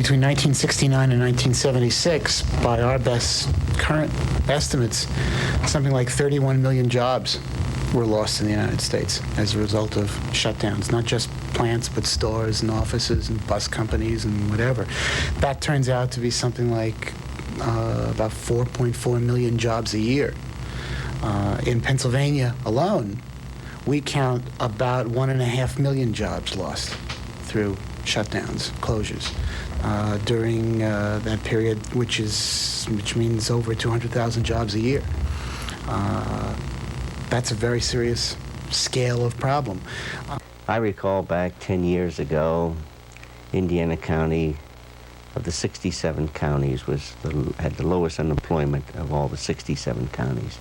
between 1969 and 1976, by our best current estimates, something like 31 million jobs were lost in the United States as a result of shutdowns, not just plants, but stores and offices and bus companies and whatever. That turns out to be something like about 4.4 million jobs a year. In Pennsylvania alone, we count about 1.5 million jobs lost through shutdowns, closures, during that period, which means over 200,000 jobs a year. That's a very serious scale of problem. I recall back 10 years ago, Indiana County, of the 67 counties, had the lowest unemployment of all the 67 counties,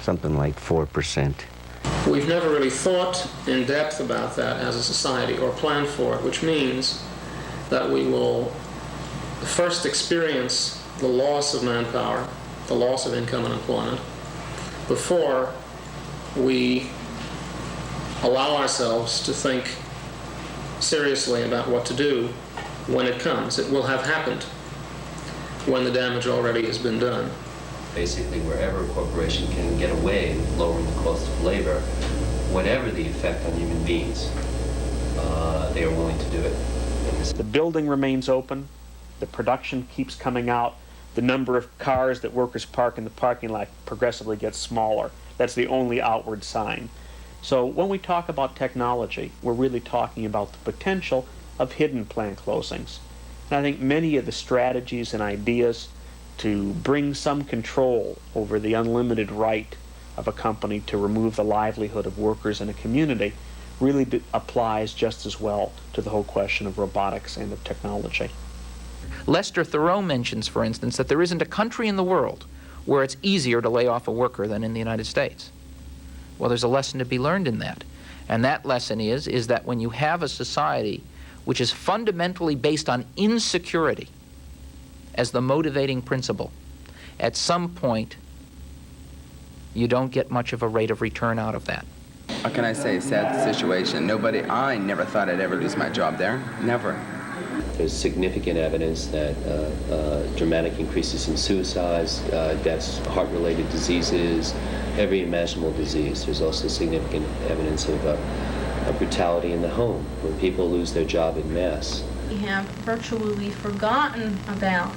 something like 4%. We've never really thought in depth about that as a society or planned for it, which means that we will first experience the loss of manpower, the loss of income and employment, before we allow ourselves to think seriously about what to do when it comes. It will have happened when the damage already has been done. Basically, wherever a corporation can get away with lowering the cost of labor, whatever the effect on human beings, they are willing to do it. The building remains open, the production keeps coming out, the number of cars that workers park in the parking lot progressively gets smaller. That's the only outward sign. So when we talk about technology, we're really talking about the potential of hidden plant closings. And I think many of the strategies and ideas to bring some control over the unlimited right of a company to remove the livelihood of workers in a community really applies just as well to the whole question of robotics and of technology. Lester Thoreau mentions, for instance, that there isn't a country in the world where it's easier to lay off a worker than in the United States. Well, there's a lesson to be learned in that. And that lesson is that when you have a society which is fundamentally based on insecurity as the motivating principle, at some point you don't get much of a rate of return out of that. How can I say, sad situation? I never thought I'd ever lose my job there. Never. There's significant evidence that dramatic increases in suicides, deaths, heart-related diseases, every imaginable disease. There's also significant evidence of brutality in the home, when people lose their job en masse. We have virtually forgotten about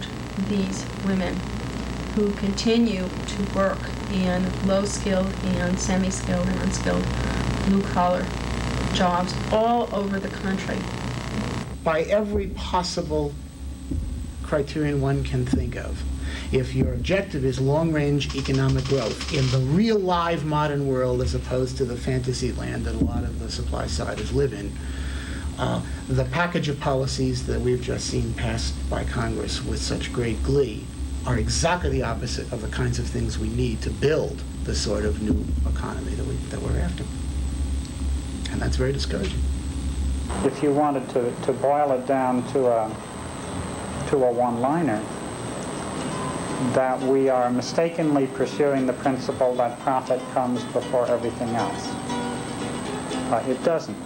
these women who continue to work in low-skilled and semi-skilled and unskilled blue-collar jobs all over the country. By every possible criterion one can think of, if your objective is long-range economic growth in the real live modern world as opposed to the fantasy land that a lot of the supply siders live in, the package of policies that we've just seen passed by Congress with such great glee are exactly the opposite of the kinds of things we need to build the sort of new economy that we're after. And that's very discouraging. If you wanted to boil it down to a one-liner, that we are mistakenly pursuing the principle that profit comes before everything else. It doesn't.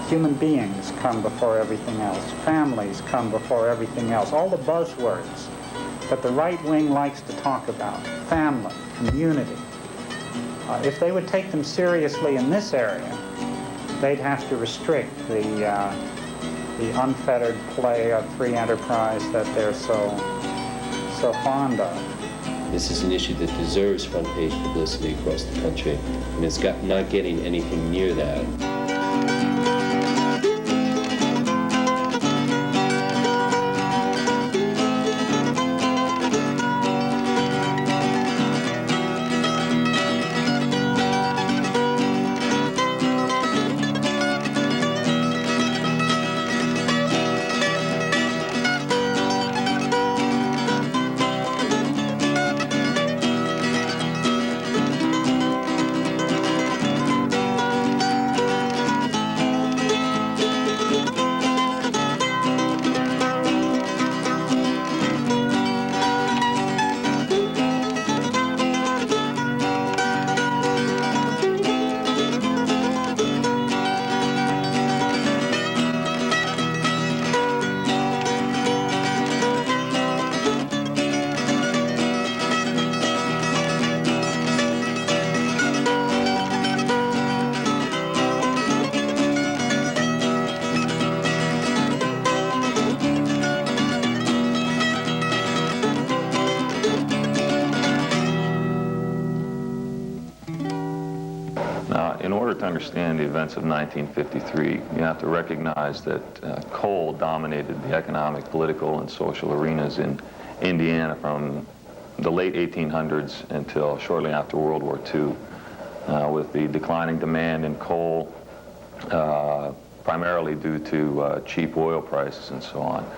Human beings come before everything else. Families come before everything else. All the buzzwords that the right wing likes to talk about, family, community, if they would take them seriously in this area, they'd have to restrict the unfettered play of free enterprise that they're so fond of. This is an issue that deserves front-page publicity across the country, and it's not getting anything near that. understand the events of 1953, you have to recognize that coal dominated the economic, political, and social arenas in Indiana from the late 1800s until shortly after World War II, with the declining demand in coal, primarily due to cheap oil prices and so on.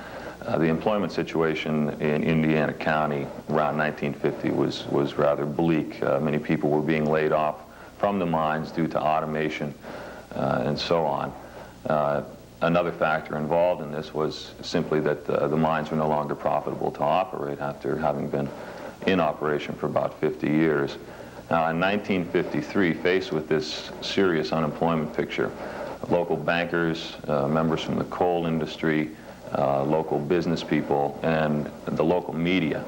The employment situation in Indiana County around 1950 was rather bleak. Many people were being laid off from the mines due to automation and so on. Another factor involved in this was simply that the mines were no longer profitable to operate after having been in operation for about 50 years. Now, in 1953, faced with this serious unemployment picture, local bankers, members from the coal industry, local business people, and the local media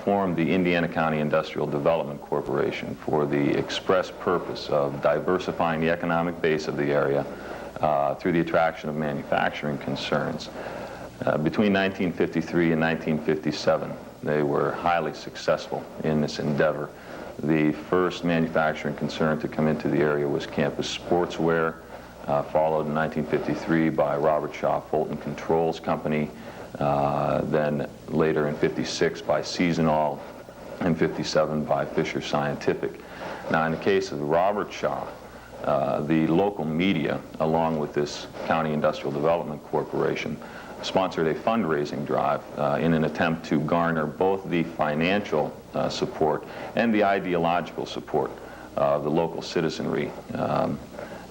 formed the Indiana County Industrial Development Corporation for the express purpose of diversifying the economic base of the area through the attraction of manufacturing concerns. Between 1953 and 1957, they were highly successful in this endeavor. The first manufacturing concern to come into the area was Campus Sportswear, followed in 1953 by Robert Shaw Fulton Controls Company, then later in 56 by Seasonall, and 57 by Fisher Scientific. Now, in the case of Robert Shaw, the local media, along with this County Industrial Development Corporation, sponsored a fundraising drive in an attempt to garner both the financial support and the ideological support of the local citizenry.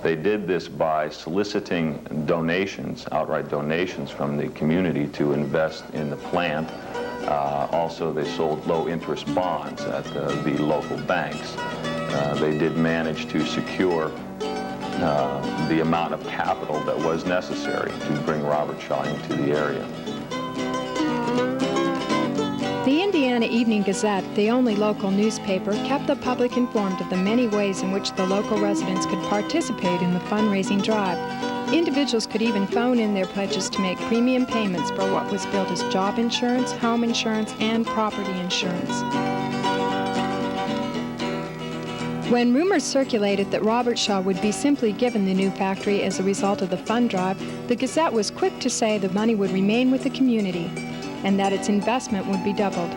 They did this by soliciting donations, outright donations from the community to invest in the plant. Also, they sold low-interest bonds at the local banks. They did manage to secure the amount of capital that was necessary to bring Robert Shaw into the area. The Indiana Evening Gazette, the only local newspaper, kept the public informed of the many ways in which the local residents could participate in the fundraising drive. Individuals could even phone in their pledges to make premium payments for what was billed as job insurance, home insurance, and property insurance. When rumors circulated that Robert Shaw would be simply given the new factory as a result of the fund drive, the Gazette was quick to say the money would remain with the community and that its investment would be doubled.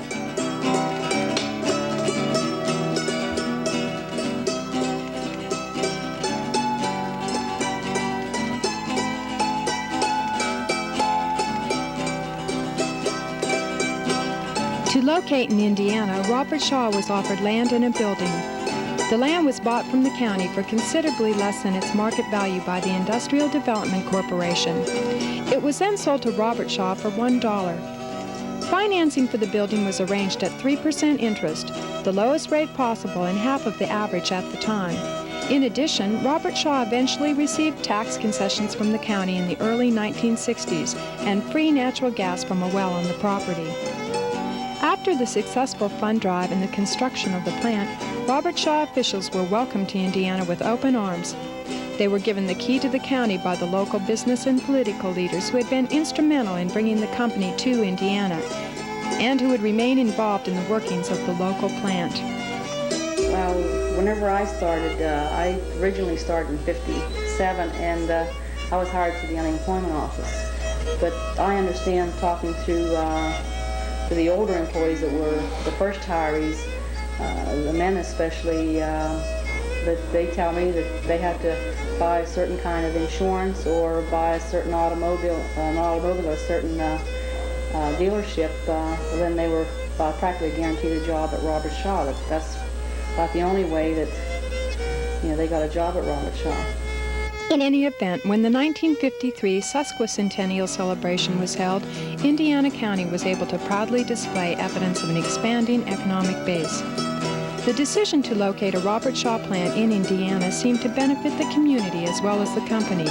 To locate in Indiana, Robert Shaw was offered land and a building. The land was bought from the county for considerably less than its market value by the Industrial Development Corporation. It was then sold to Robert Shaw for $1. Financing for the building was arranged at 3% interest, the lowest rate possible and half of the average at the time. In addition, Robert Shaw eventually received tax concessions from the county in the early 1960s and free natural gas from a well on the property. After the successful fund drive and the construction of the plant, Robert Shaw officials were welcomed to Indiana with open arms. They were given the key to the county by the local business and political leaders who had been instrumental in bringing the company to Indiana and who would remain involved in the workings of the local plant. Well, whenever I started, I originally started in 57, and I was hired through the unemployment office. But I understand, talking to the older employees that were the first hirees, the men especially, that they tell me that they had to buy a certain kind of insurance or buy a certain automobile or a certain dealership, then they were practically guaranteed a job at Robert Shaw. That's about the only way that they got a job at Robert Shaw. In any event, when the 1953 sesquicentennial celebration was held, Indiana County was able to proudly display evidence of an expanding economic base. The decision to locate a Robert Shaw plant in Indiana seemed to benefit the community as well as the company.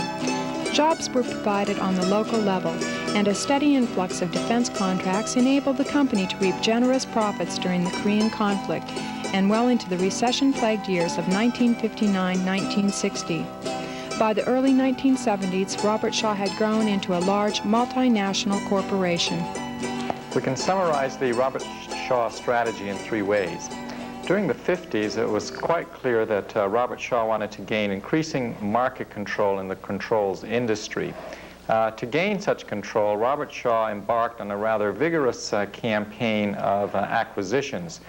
Jobs were provided on the local level, and a steady influx of defense contracts enabled the company to reap generous profits during the Korean conflict and well into the recession-plagued years of 1959-1960. By the early 1970s, Robert Shaw had grown into a large multinational corporation. We can summarize the Robert Shaw strategy in three ways. During the 50s, it was quite clear that Robert Shaw wanted to gain increasing market control in the controls industry. To gain such control, Robert Shaw embarked on a rather vigorous campaign of acquisitions.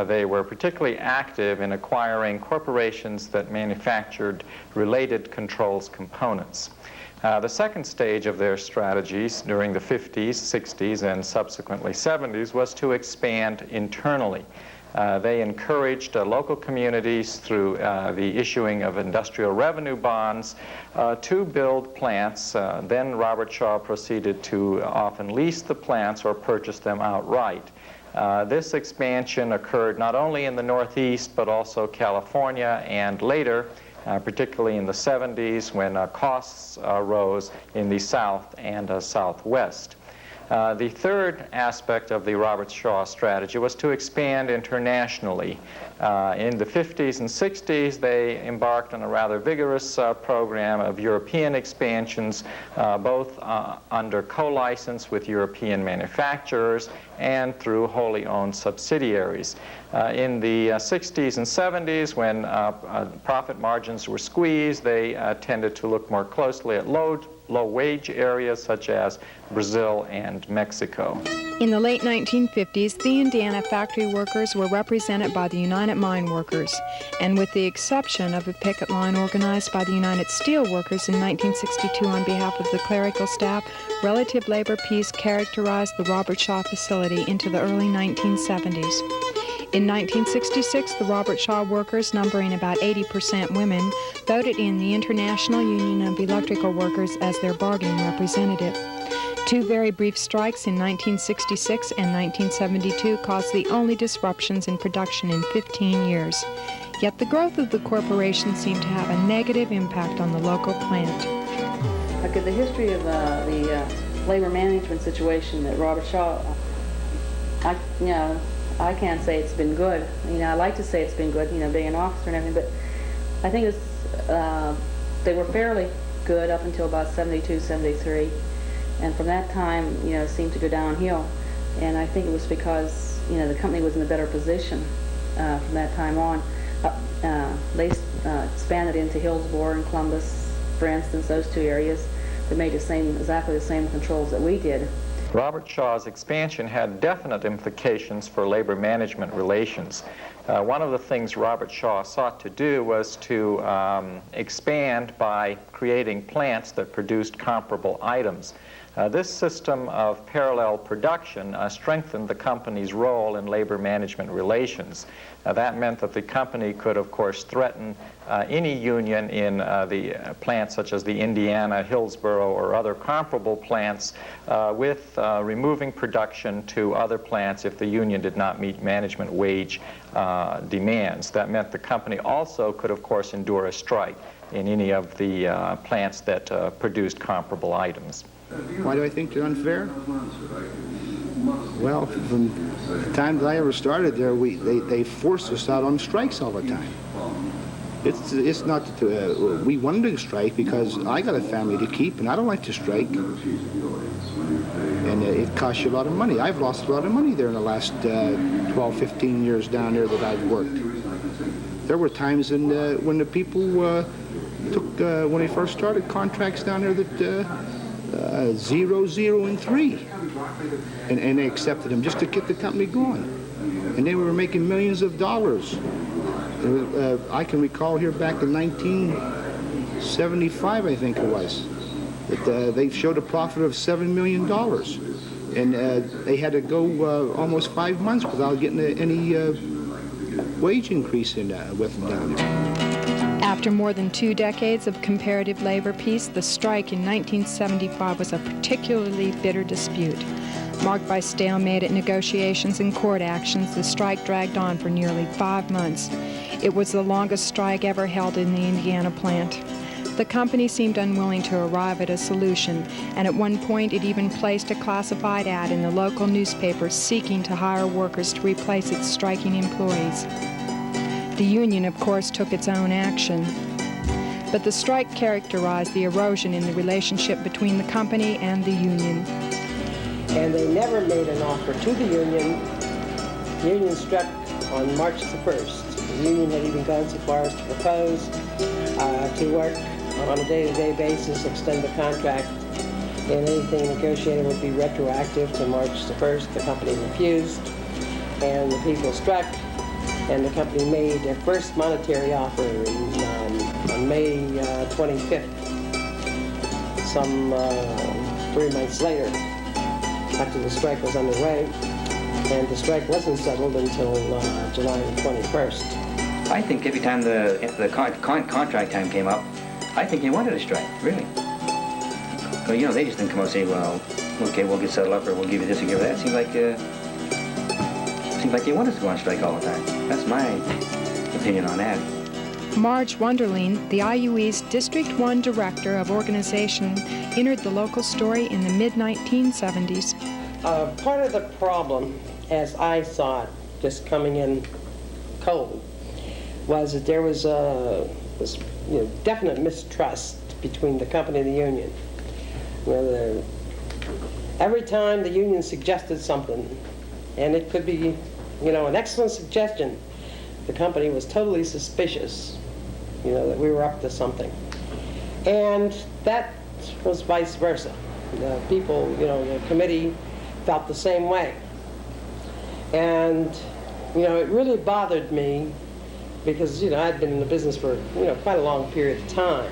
They were particularly active in acquiring corporations that manufactured related controls components. The second stage of their strategies during the 50s, 60s, and subsequently 70s was to expand internally. They encouraged local communities through the issuing of industrial revenue bonds to build plants. Then Robert Shaw proceeded to often lease the plants or purchase them outright. This expansion occurred not only in the Northeast but also California, and later, particularly in the 70s, when costs rose in the South and Southwest. The third aspect of the Robert Shaw strategy was to expand internationally. In the 50s and 60s, they embarked on a rather vigorous program of European expansions, both under co-license with European manufacturers and through wholly owned subsidiaries. In the 60s and 70s, when profit margins were squeezed, they tended to look more closely at low-wage areas such as Brazil and Mexico. In the late 1950s, the Indiana factory workers were represented by the United Mine Workers, and with the exception of a picket line organized by the United Steel Workers in 1962 on behalf of the clerical staff, relative labor peace characterized the Robert Shaw facility into the early 1970s. In 1966, the Robert Shaw workers, numbering about 80% women, voted in the International Union of Electrical Workers as their bargaining representative. Two very brief strikes in 1966 and 1972 caused the only disruptions in production in 15 years. Yet the growth of the corporation seemed to have a negative impact on the local plant. Look at the history of the labor management situation at Robert Shaw. I can't say it's been good. I like to say it's been good, being an officer and everything, but I think they were fairly good up until about 72, 73. And from that time, it seemed to go downhill. And I think it was because, the company was in a better position from that time on. They expanded into Hillsborough and Columbus, for instance, those two areas that made exactly the same controls that we did. Robert Shaw's expansion had definite implications for labor management relations. One of the things Robert Shaw sought to do was to expand by creating plants that produced comparable items. This system of parallel production strengthened the company's role in labor management relations. That meant that the company could, of course, threaten any union in the plants such as the Indiana, Hillsborough, or other comparable plants with removing production to other plants if the union did not meet management wage demands. That meant the company also could, of course, endure a strike in any of the plants that produced comparable items. Why do I think they're unfair? Well, from the time that I ever started there, they forced us out on strikes all the time. It's not that we wanted to strike because I got a family to keep and I don't like to strike. And it costs you a lot of money. I've lost a lot of money there in the last 12, 15 years down there that I've worked. There were times when the people took, when they first started, contracts down there that 0, 0, and 3. And they accepted them just to get the company going. And they were making millions of dollars. I can recall here back in 1975, I think it was, that they showed a profit of $7 million. And they had to go almost 5 months without getting any wage increase with them down there. After more than 2 decades of comparative labor peace, the strike in 1975 was a particularly bitter dispute. Marked by stalemate at negotiations and court actions, the strike dragged on for nearly 5 months. It was the longest strike ever held in the Indiana plant. The company seemed unwilling to arrive at a solution, and at one point it even placed a classified ad in the local newspaper seeking to hire workers to replace its striking employees. The union, of course, took its own action. But the strike characterized the erosion in the relationship between the company and the union. And they never made an offer to the union. The union struck on March the 1st. The union had even gone so far as to propose to work on a day-to-day basis, extend the contract, and anything negotiated would be retroactive to March the 1st. The company refused, and the people struck, and the company made their first monetary offer on May 25th, some 3 months later, after the strike was underway, and the strike wasn't settled until July the 21st. I think every time the contract time came up, I think they wanted a strike, really. But, you know, they just didn't come out and say, well, okay, we'll get settled up, or we'll give you this or give you that. It seemed like they wanted us to go on strike all the time. That's my opinion on that. Marge Wunderling, the IUE's District 1 Director of Organization, entered the local story in the mid-1970s. Part of the problem, as I saw it, just coming in cold, was that there was this definite mistrust between the company and the union. Every time the union suggested something, and it could be, an excellent suggestion, the company was totally suspicious, that we were up to something. And that was vice versa. The people, the committee felt the same way. And, it really bothered me because, I'd been in the business for, quite a long period of time.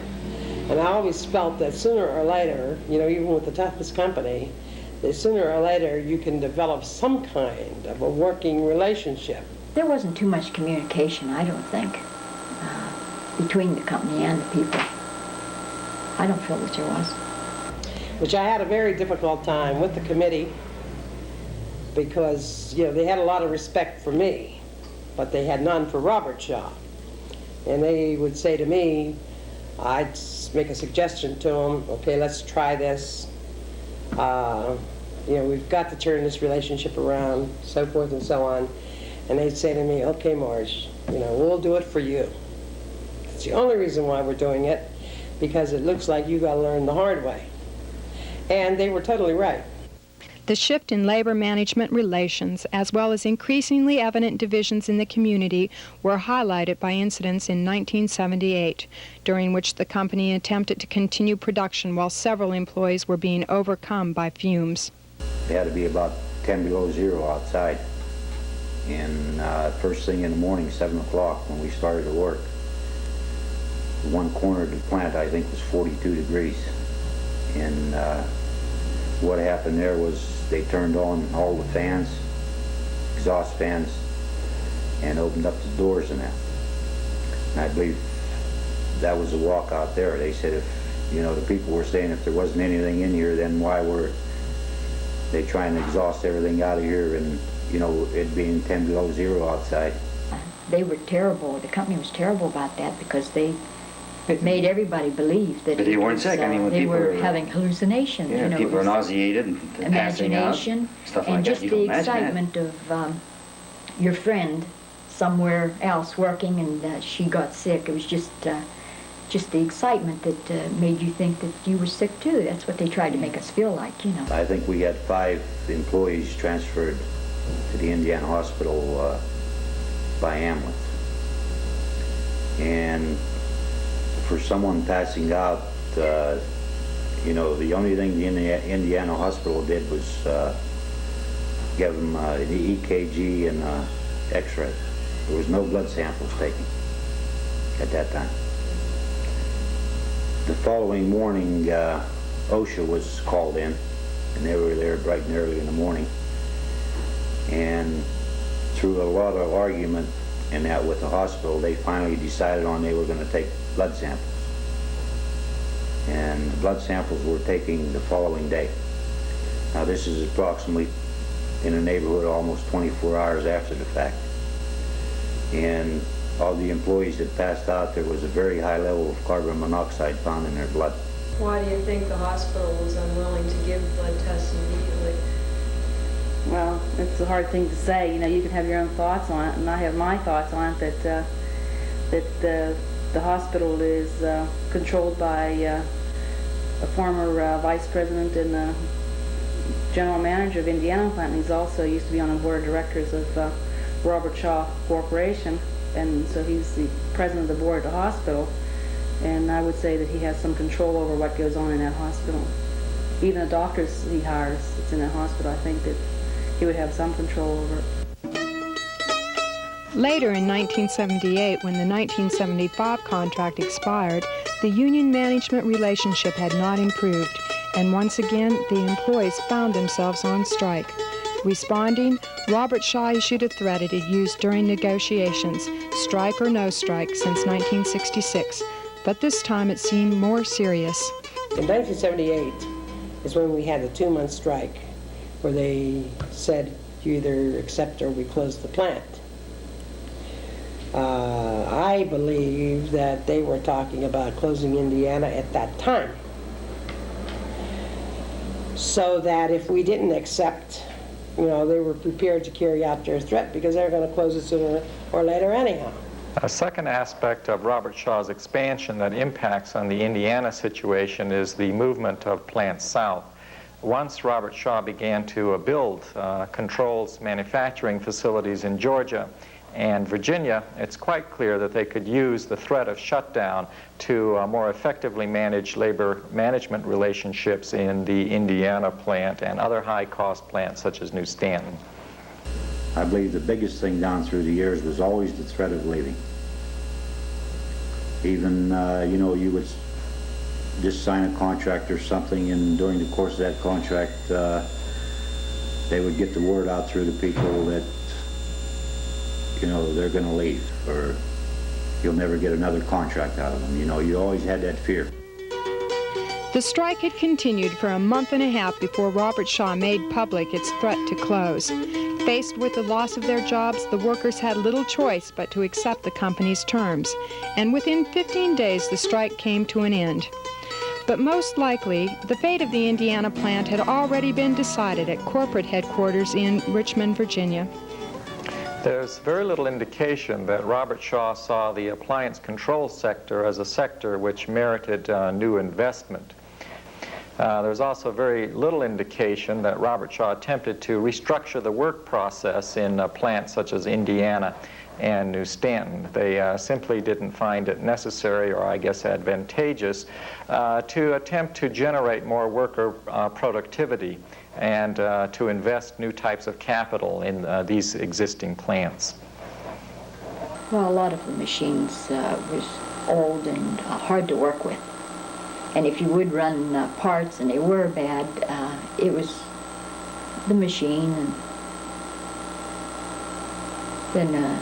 And I always felt that sooner or later, even with the toughest company, that sooner or later you can develop some kind of a working relationship. There wasn't too much communication, I don't think, between the company and the people. I don't feel that there was. Which I had a very difficult time with the committee because, they had a lot of respect for me, but they had none for Robert Shaw. And they would say to me, I'd make a suggestion to them, okay, let's try this. We've got to turn this relationship around, so forth and so on. And they'd say to me, okay, Marge, we'll do it for you. It's the only reason why we're doing it, because it looks like you got to learn the hard way. And they were totally right. The shift in labor management relations, as well as increasingly evident divisions in the community, were highlighted by incidents in 1978, during which the company attempted to continue production while several employees were being overcome by fumes. It had to be about 10 below zero outside. And first thing in the morning, 7 o'clock, when we started to work, one corner of the plant, I think, was 42 degrees. And what happened there was they turned on all the fans, exhaust fans, and opened up the doors and that. And I believe that was a walk out there. They said if, the people were saying if there wasn't anything in here, then why were they trying to exhaust everything out of here and, it being 10 below zero outside. They were terrible. The company was terrible about that because they made everybody believe that But they weren't sick. When they people were having hallucinations. Yeah, people were nauseated and passing out, stuff like and that. just the excitement of your friend somewhere else working and she got sick. It was just the excitement that made you think that you were sick too. That's what they tried to make us feel like, I think we had 5 employees transferred to the Indiana hospital by ambulance. And for someone passing out, the only thing the Indiana hospital did was give them the EKG and X-ray. There was no blood samples taken at that time. The following morning, OSHA was called in, and they were there bright and early in the morning. And through a lot of argument and that with the hospital, they finally decided on they were going to take blood samples. And the blood samples were taken the following day. Now this is approximately in a neighborhood almost 24 hours after the fact. And of the employees that passed out, there was a very high level of carbon monoxide found in their blood. Why do you think the hospital was unwilling to give blood tests immediately? Well, it's a hard thing to say. You can have your own thoughts on it, and I have my thoughts on it, that the hospital is controlled by a former vice president and general manager of Indiana plant, and he's also used to be on the board of directors of Robert Shaw Corporation, and so he's the president of the board of the hospital, and I would say that he has some control over what goes on in that hospital. Even the doctors he hires that's in that hospital, I think that he would have some control over it. Later in 1978, when the 1975 contract expired, the union management relationship had not improved, and once again the employees found themselves on strike. Responding, Robert Shaw issued a threat it had used during negotiations, strike or no strike, since 1966. But this time it seemed more serious. In 1978 is when we had the 2-month strike, where they said, you either accept or we close the plant. I believe that they were talking about closing Indiana at that time, so that if we didn't accept, they were prepared to carry out their threat because they were going to close it sooner or later anyhow. A second aspect of Robert Shaw's expansion that impacts on the Indiana situation is the movement of plants south. Once Robert Shaw began to build controls manufacturing facilities in Georgia and Virginia, it's quite clear that they could use the threat of shutdown to more effectively manage labor management relationships in the Indiana plant and other high-cost plants such as New Stanton. I believe the biggest thing down through the years was always the threat of leaving. Even, you would just sign a contract or something, and during the course of that contract, they would get the word out through the people that, they're going to leave, or you'll never get another contract out of them. You always had that fear. The strike had continued for a month and a half before Robert Shaw made public its threat to close. Faced with the loss of their jobs, the workers had little choice but to accept the company's terms, and within 15 days the strike came to an end. But most likely, the fate of the Indiana plant had already been decided at corporate headquarters in Richmond, Virginia. There's very little indication that Robert Shaw saw the appliance control sector as a sector which merited new investment. There's also very little indication that Robert Shaw attempted to restructure the work process in plants such as Indiana and New Stanton. They simply didn't find it necessary, or I guess advantageous, to attempt to generate more worker productivity and to invest new types of capital in these existing plants. Well, a lot of the machines was old and hard to work with. And if you would run parts and they were bad, it was the machine, and then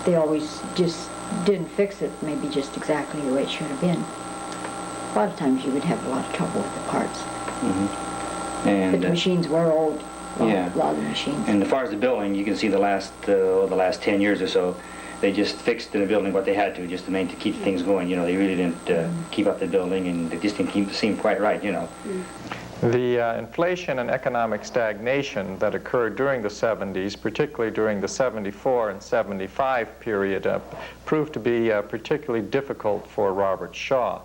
they always just didn't fix it, maybe just exactly the way it should have been. A lot of times you would have a lot of trouble with the parts. Mm-hmm. And but the machines were old, a lot of the machines. And as far as the building, you can see the last 10 years or so, they just fixed in the building what they had to, just to keep things going. They really didn't keep up the building, and it just didn't seem quite right, The inflation and economic stagnation that occurred during the 70s, particularly during the 74 and 75 period, proved to be particularly difficult for Robert Shaw.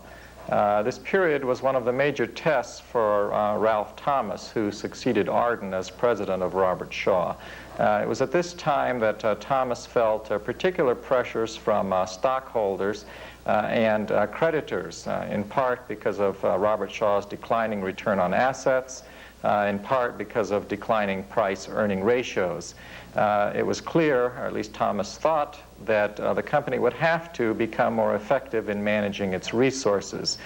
This period was one of the major tests for Ralph Thomas, who succeeded Arden as president of Robert Shaw. It was at this time that Thomas felt particular pressures from stockholders and creditors, in part because of Robert Shaw's declining return on assets, in part because of declining price-earning ratios. It was clear, or at least Thomas thought, that the company would have to become more effective in managing its resources.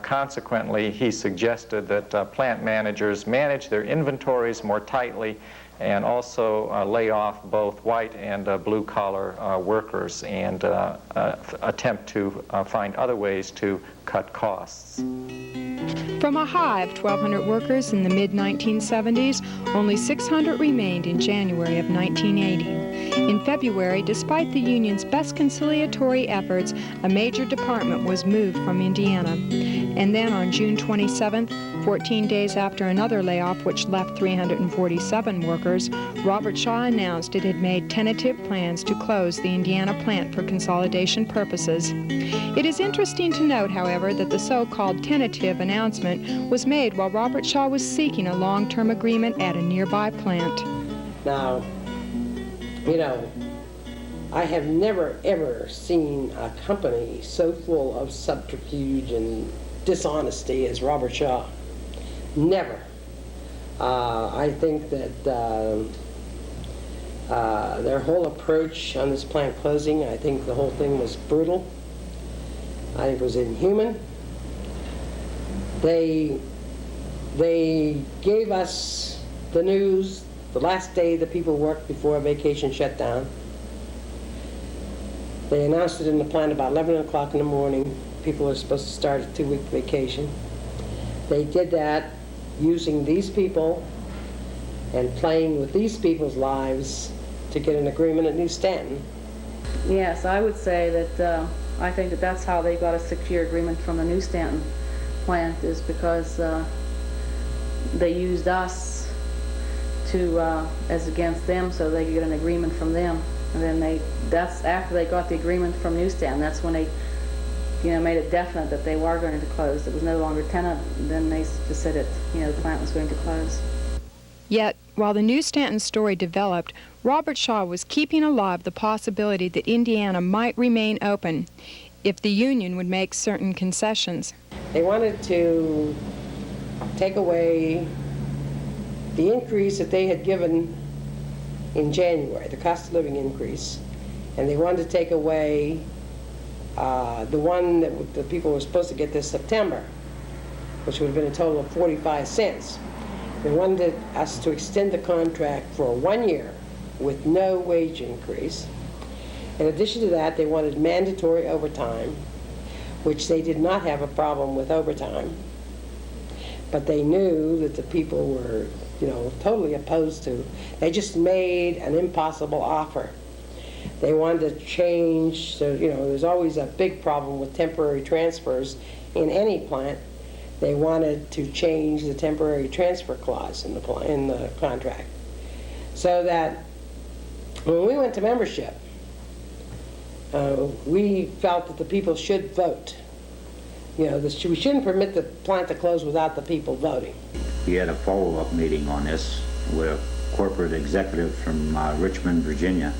Consequently, he suggested that plant managers manage their inventories more tightly and also lay off both white and blue-collar workers and attempt to find other ways to cut costs. From a high of 1,200 workers in the mid-1970s, only 600 remained in January of 1980. In February, despite the union's best conciliatory efforts, a major department was moved from Indiana. And then on June 27th, 14 days after another layoff which left 347 workers, Robert Shaw announced it had made tentative plans to close the Indiana plant for consolidation purposes. It is interesting to note, however, that the so-called tentative announcement was made while Robert Shaw was seeking a long-term agreement at a nearby plant. Now, I have never, ever seen a company so full of subterfuge and dishonesty as Robert Shaw. Never. I think that their whole approach on this plant closing, I think the whole thing was brutal. I think it was inhuman. They gave us the news the last day the people worked before a vacation shut down. They announced it in the plant about 11 o'clock in the morning. People are supposed to start a 2-week vacation. They did that using these people and playing with these people's lives to get an agreement at New Stanton. Yes, I would say that I think that that's how they got a 6-year agreement from the New Stanton plant, is because they used us to as against them so they could get an agreement from them. And then that's after they got the agreement from New Stanton, that's when they made it definite that they were going to close. It was no longer tenant. Then they just said that the plant was going to close. Yet, while the New Stanton story developed, Robert Shaw was keeping alive the possibility that Indiana might remain open if the union would make certain concessions. They wanted to take away the increase that they had given in January, the cost of living increase, and they wanted to take away the one that the people were supposed to get this September, which would have been a total of 45 cents. They wanted us to extend the contract for 1 year with no wage increase. In addition to that, they wanted mandatory overtime, which they did not have a problem with overtime. But they knew that the people were, totally opposed to. They just made an impossible offer. They wanted to change, so, there's always a big problem with temporary transfers in any plant. They wanted to change the temporary transfer clause in the contract, so that when we went to membership, we felt that the people should vote. We shouldn't permit the plant to close without the people voting. We had a follow-up meeting on this with a corporate executive from Richmond, Virginia,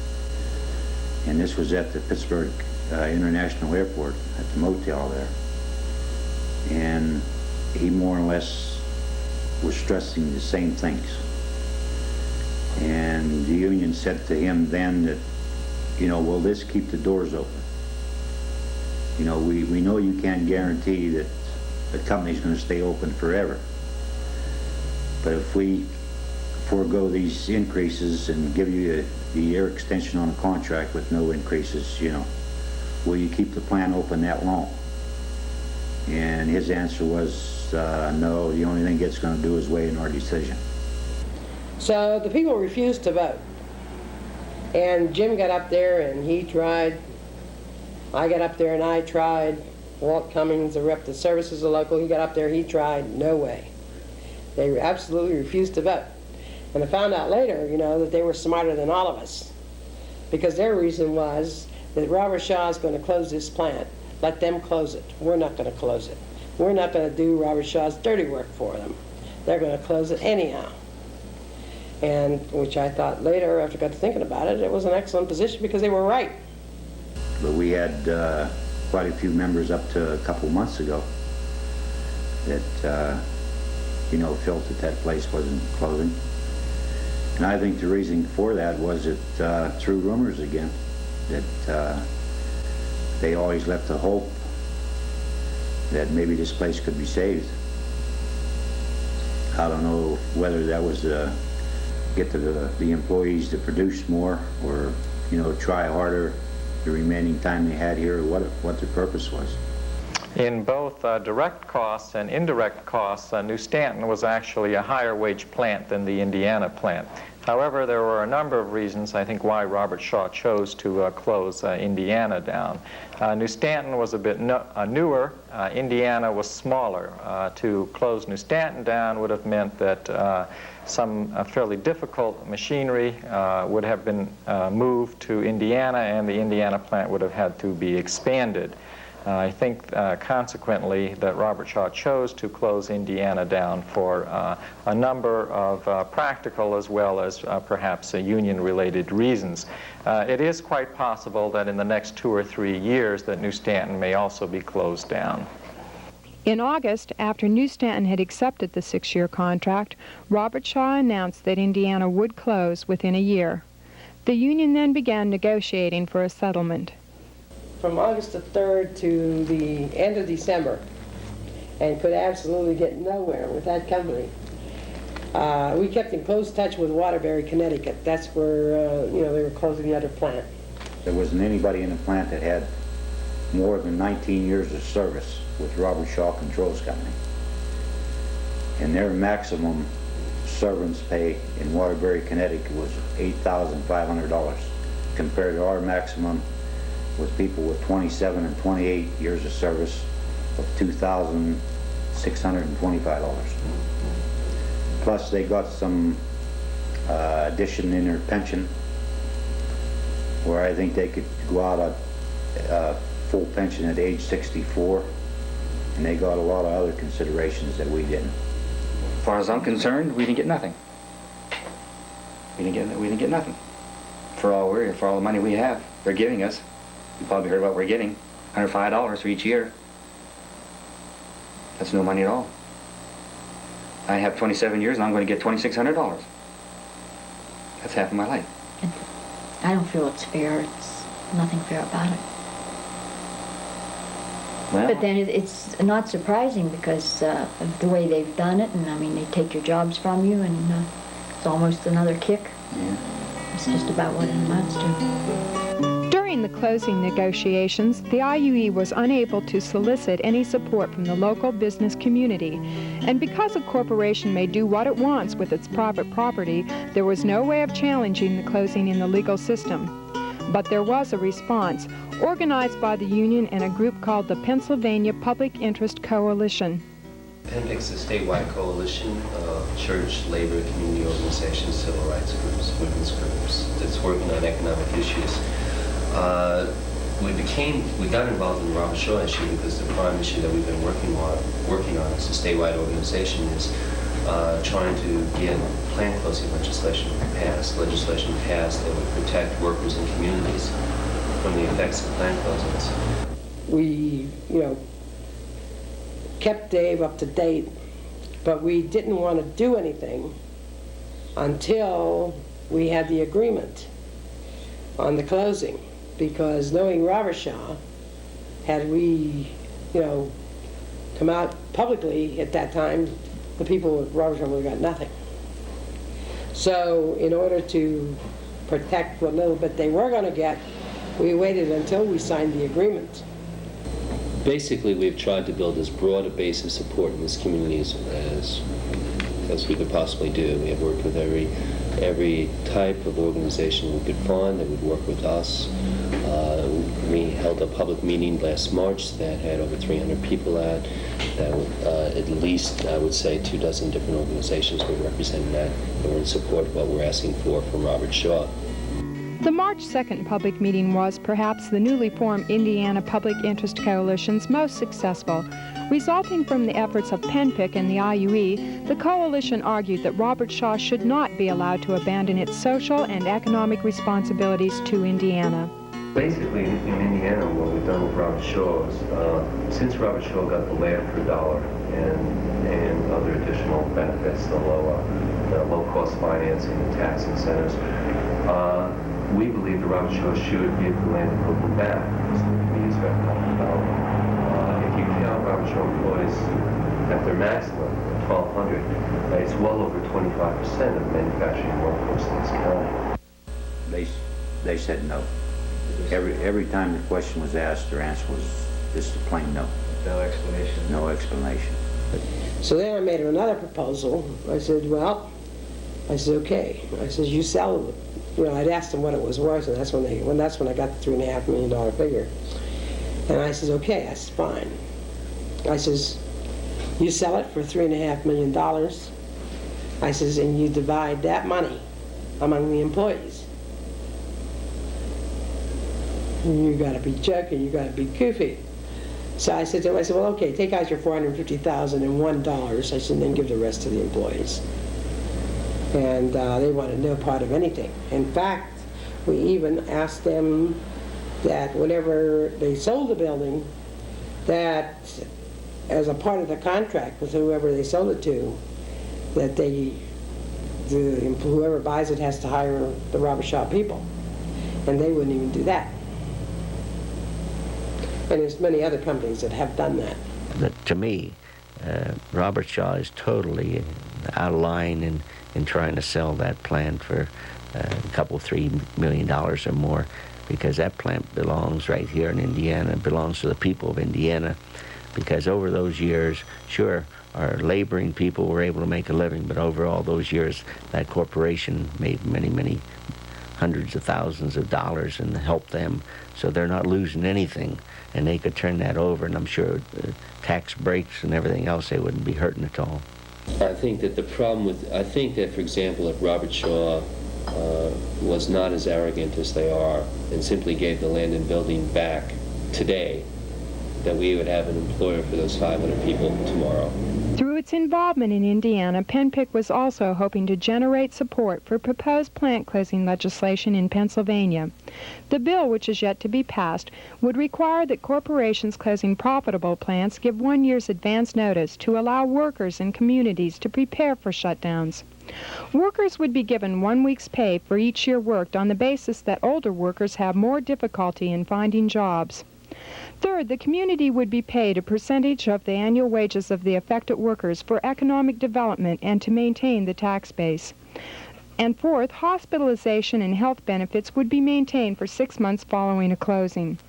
and this was at the Pittsburgh International Airport at the motel there. And he more or less was stressing the same things. And the union said to him then that, will this keep the doors open? We know you can't guarantee that the company's going to stay open forever. But if we forego these increases and give you the year extension on the contract with no increases, will you keep the plant open that long? And his answer was, no, the only thing it's going to do is weigh in our decision. So the people refused to vote. And Jim got up there and he tried. I got up there and I tried. Walt Cummings, the rep of the services of local, he got up there, he tried. No way. They absolutely refused to vote. And I found out later, that they were smarter than all of us, because their reason was that Robert Shaw is going to close this plant. Let them close it. We're not going to close it. We're not going to do Robert Shaw's dirty work for them. They're going to close it anyhow. And which I thought later, after I got to thinking about it, it was an excellent position because they were right. But we had quite a few members up to a couple months ago that, felt that place wasn't closing. And I think the reason for that was that through rumors again, that they always left the hope that maybe this place could be saved. I don't know whether that was get the employees to produce more, or try harder the remaining time they had here, or what the purpose was. In both direct costs and indirect costs, New Stanton was actually a higher wage plant than the Indiana plant. However, there were a number of reasons, I think, why Robert Shaw chose to close Indiana down. New Stanton was a bit newer. Indiana was smaller. To close New Stanton down would have meant that some fairly difficult machinery would have been moved to Indiana, and the Indiana plant would have had to be expanded. I think consequently that Robert Shaw chose to close Indiana down for a number of practical as well as perhaps union-related reasons. It is quite possible that in the next 2 or 3 years that New Stanton may also be closed down. In August, after New Stanton had accepted the 6-year contract, Robert Shaw announced that Indiana would close within a year. The union then began negotiating for a settlement. From August the 3rd to the end of December, and could absolutely get nowhere with that company. We kept in close touch with Waterbury, Connecticut. That's where, they were closing the other plant. There wasn't anybody in the plant that had more than 19 years of service with Robert Shaw Controls Company. And their maximum severance pay in Waterbury, Connecticut was $8,500 compared to our maximum with people with 27 and 28 years of service of $2,625. Plus they got some addition in their pension where I think they could go out at full pension at age 64, and they got a lot of other considerations that we didn't. As far as I'm concerned, we didn't get nothing. We didn't get nothing for all the money we have. They're giving us. You probably heard what we're getting, $105 for each year. That's no money at all. I have 27 years and I'm going to get $2,600. That's half of my life. I don't feel it's fair. It's nothing fair about it. Well, But then it's not surprising because of the way they've done it, and I mean, they take your jobs from you, and it's almost another kick. yeah. It's just about what it amounts to. During the closing negotiations, the IUE was unable to solicit any support from the local business community, and because a corporation may do what it wants with its private property, there was no way of challenging the closing in the legal system. But there was a response, organized by the union and a group called the Pennsylvania Public Interest Coalition. PENPIC is a statewide coalition of church, labor, community organizations, civil rights groups, women's groups that's working on economic issues. We got involved in the Robert Shaw issue because the prime issue that we've been working on as a statewide organization is trying to get plant closing legislation passed that would protect workers and communities from the effects of plant closings. We, kept Dave up to date, but we didn't want to do anything until we had the agreement on the closing, because knowing Robert Shaw, had we, come out publicly at that time, the people at Robert Shaw would have got nothing. So in order to protect what little bit they were going to get, we waited until we signed the agreement. Basically, we've tried to build as broad a base of support in this community as we could possibly do. We have worked with every type of organization we could find that would work with us. We held a public meeting last March that had over 300 people at least, I would say, 24 different organizations were representing that and were in support of what we're asking for from Robert Shaw. The March 2nd public meeting was perhaps the newly formed Indiana Public Interest Coalition's most successful. Resulting from the efforts of PENPIC and the IUE, the coalition argued that Robert Shaw should not be allowed to abandon its social and economic responsibilities to Indiana. Basically, in Indiana, what we've done with Robert Shaw is, since Robert Shaw got the land for $1 and other additional benefits, the low-cost financing and tax incentives, we believe that Robert Shaw should give the land equivalent back. So the community's got $1,000. If you count Robert Shaw employees at their maximum, 1,200, it's well over 25% of the manufacturing workforce in this county. They said no. Every time the question was asked, their answer was just a plain no. No explanation. No explanation. So then I made him another proposal. I said, okay. I said, you sell it. I'd asked them what it was worth, and that's when I got the $3.5 million figure. And I says, okay, that's fine. I says, you sell it for $3.5 million. I says, and you divide that money among the employees. You gotta be joking, you gotta be goofy. So I said to him, I said, well, okay, take out your $450,001. I said, and then give the rest to the employees. And they wanted no part of anything. In fact, we even asked them that whenever they sold the building, that as a part of the contract with whoever they sold it to, that whoever buys it has to hire the Robert Shaw people. And they wouldn't even do that. And there's many other companies that have done that. But to me, Robert Shaw is totally out of line in trying to sell that plant for a couple, $3 million or more, because that plant belongs right here in Indiana. It belongs to the people of Indiana, because over those years, sure, our laboring people were able to make a living, but over all those years, that corporation made many, many hundreds of thousands of dollars and helped them, so they're not losing anything, and they could turn that over, and I'm sure tax breaks and everything else, they wouldn't be hurting at all. I think that I think that, for example, if Robert Shaw was not as arrogant as they are and simply gave the land and building back today, that we would have an employer for those 500 people tomorrow. Through its involvement in Indiana, Penpick was also hoping to generate support for proposed plant closing legislation in Pennsylvania. The bill, which is yet to be passed, would require that corporations closing profitable plants give 1 year's advance notice to allow workers and communities to prepare for shutdowns. Workers would be given 1 week's pay for each year worked on the basis that older workers have more difficulty in finding jobs. Third, the community would be paid a percentage of the annual wages of the affected workers for economic development and to maintain the tax base. And fourth, hospitalization and health benefits would be maintained for 6 months following a closing.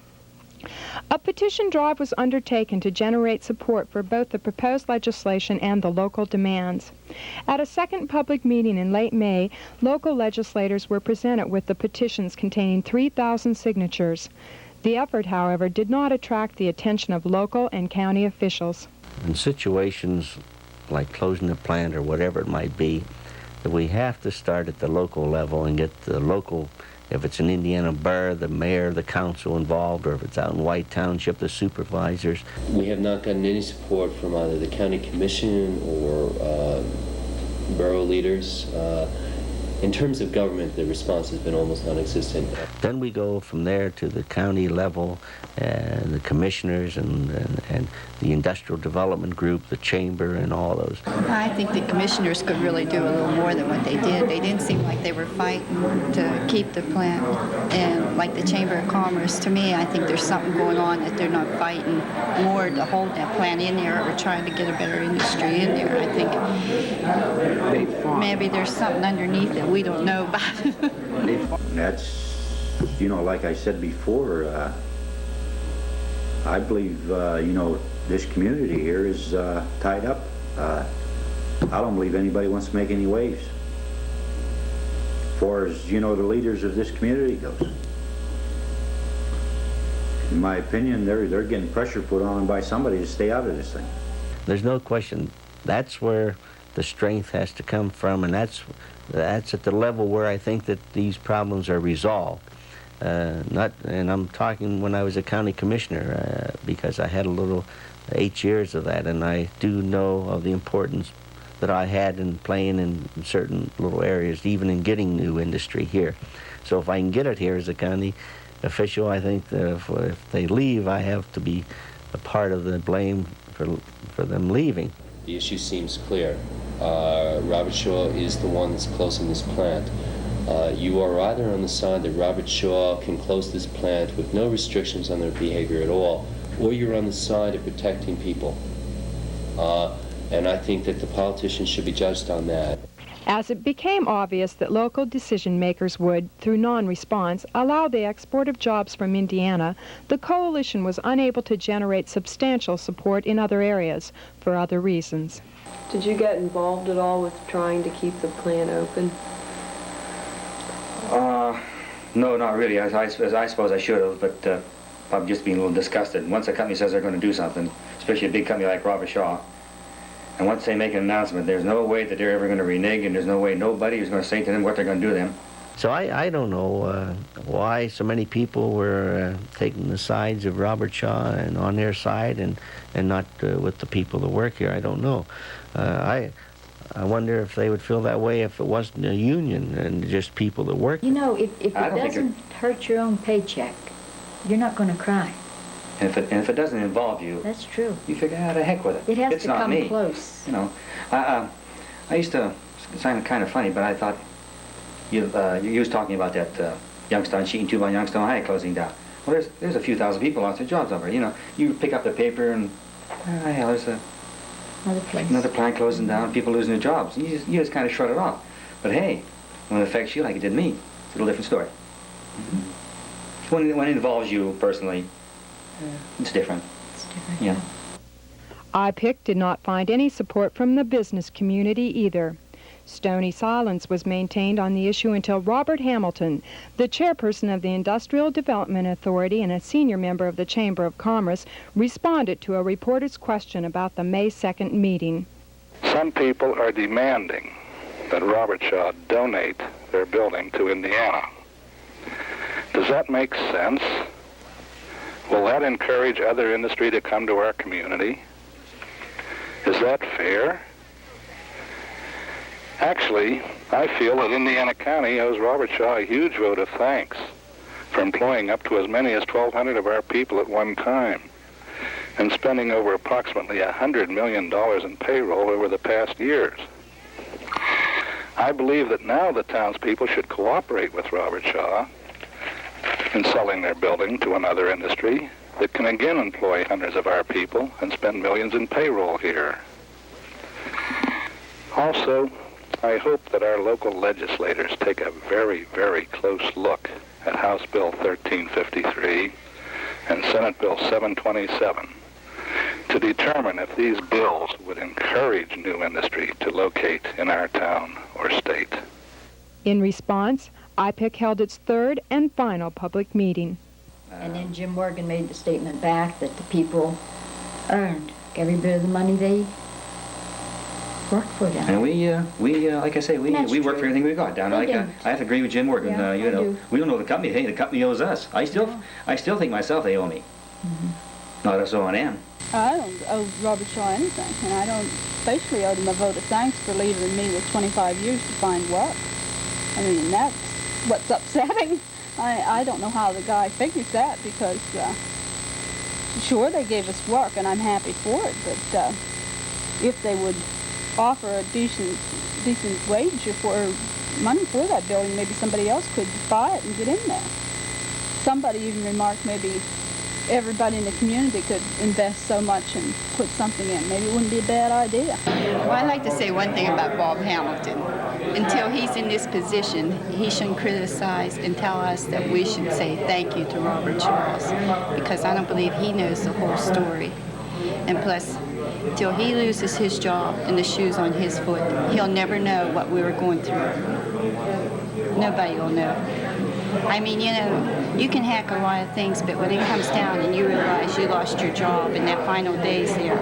A petition drive was undertaken to generate support for both the proposed legislation and the local demands. At a second public meeting in late May, local legislators were presented with the petitions containing 3,000 signatures. The effort, however, did not attract the attention of local and county officials. In situations like closing a plant or whatever it might be, that we have to start at the local level and get the local, if it's an Indiana borough, the mayor, the council involved, or if it's out in White Township, the supervisors. We have not gotten any support from either the county commission or borough leaders. In terms of government, the response has been almost non-existent. Then we go from there to the county level, and the commissioners and the industrial development group, the chamber, and all those. I think the commissioners could really do a little more than what they did. They didn't seem like they were fighting to keep the plant. And like the Chamber of Commerce, to me, I think there's something going on that they're not fighting more to hold that plant in there or trying to get a better industry in there. I think maybe there's something underneath that we don't know about. That's, you know, like I said before, I believe, you know, this community here is tied up. I don't believe anybody wants to make any waves. As far as, you know, the leaders of this community goes. In my opinion, they're getting pressure put on them by somebody to stay out of this thing. There's no question. That's where the strength has to come from, and that's at the level where I think that these problems are resolved. And I'm talking when I was a county commissioner, because I had 8 years of that, and I do know of the importance that I had in playing in certain little areas, even in getting new industry here. So if I can get it here as a county official, I think that if they leave, I have to be a part of the blame for them leaving. The issue seems clear. Robert Shaw is the one that's closing this plant. You are either on the side that Robert Shaw can close this plant with no restrictions on their behavior at all, or you're on the side of protecting people. And I think that the politicians should be judged on that. As it became obvious that local decision makers would, through non-response, allow the export of jobs from Indiana, the coalition was unable to generate substantial support in other areas for other reasons. Did you get involved at all with trying to keep the plant open? No, not really. I suppose I should have, but I'm just being a little disgusted. Once a company says they're going to do something, especially a big company like Robert Shaw, and once they make an announcement, there's no way that they're ever going to renege, and there's no way nobody is going to say to them what they're going to do to them. So I don't know why so many people were taking the sides of Robert Shaw and on their side and not with the people that work here. I don't know. I wonder if they would feel that way if it wasn't a union and just people that work. You know, if it doesn't hurt your own paycheck, you're not going to cry. And if it doesn't involve you, that's true. You figure, the heck with it. It has it's to not come me. close. You know, I used to. It sounded kind of funny, but I thought you was talking about that Youngstown Sheet and Tube on Youngstown High closing down. Well, there's a few thousand people lost their jobs over. You know, you pick up the paper and hell, there's another plant closing down, people losing their jobs. You just kind of shrug it off. But hey, when it affects you like it did me, it's a little different story. When it involves you personally, it's different. It's different. Yeah. IPIC did not find any support from the business community either. Stony silence was maintained on the issue until Robert Hamilton, the chairperson of the Industrial Development Authority and a senior member of the Chamber of Commerce, responded to a reporter's question about the May 2nd meeting. Some people are demanding that Robert Shaw donate their building to Indiana. Does that make sense? Will that encourage other industry to come to our community? Is that fair? Actually, I feel that Indiana County owes Robert Shaw a huge vote of thanks for employing up to as many as 1,200 of our people at one time and spending over approximately $100 million in payroll over the past years. I believe that now the townspeople should cooperate with Robert Shaw in selling their building to another industry that can again employ hundreds of our people and spend millions in payroll here. Also, I hope that our local legislators take a very, very close look at House Bill 1353 and Senate Bill 727 to determine if these bills would encourage new industry to locate in our town or state. In response, IPIC held its third and final public meeting. And then Jim Morgan made the statement back that the people earned every bit of the money they worked for down there. And we like I say, we work for everything we got down there. I have to agree with Jim Morgan. Yeah, You know, we don't know the company. Hey, the company owes us. I still think myself they owe me. Not us O&M. I don't owe Robert Shaw anything, and I don't basically owe him a vote of thanks for leaving me with 25 years to find work. I mean, that's what's upsetting. I don't know how the guy figures that, because sure, they gave us work, and I'm happy for it, but if they would offer a decent wage for money for that building, maybe somebody else could buy it and get in there. Somebody even remarked maybe everybody in the community could invest so much and put something in. Maybe it wouldn't be a bad idea. Well, I'd like to say one thing about Bob Hamilton. Until he's in this position, he shouldn't criticize and tell us that we should say thank you to Robert Charles, because I don't believe he knows the whole story. And plus, till he loses his job and the shoes on his foot, he'll never know what we were going through. Nobody will know. I mean, you know, you can hack a lot of things, but when it comes down and you realize you lost your job and that final day's there,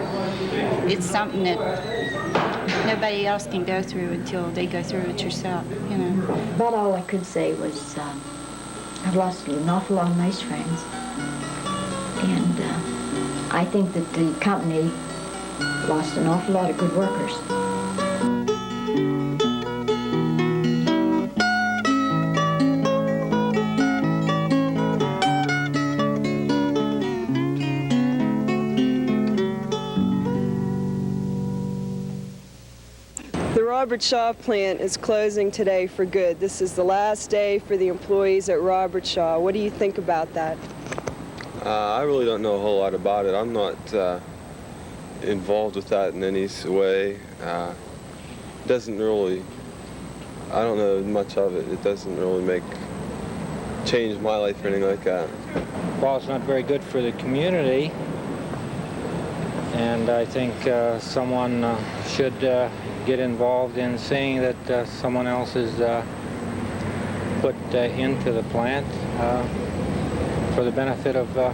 it's something that nobody else can go through until they go through it yourself, you know. About all I could say was I've lost an awful lot of nice friends. And I think that the company lost an awful lot of good workers. The Robert Shaw plant is closing today for good. This is the last day for the employees at Robert Shaw. What do you think about that? I really don't know a whole lot about it. I'm not involved with that in any way. Doesn't really, I don't know much of it. It doesn't really change my life or anything like that. Well, it's not very good for the community, and I think someone should get involved in seeing that someone else is put into the plant for the benefit of the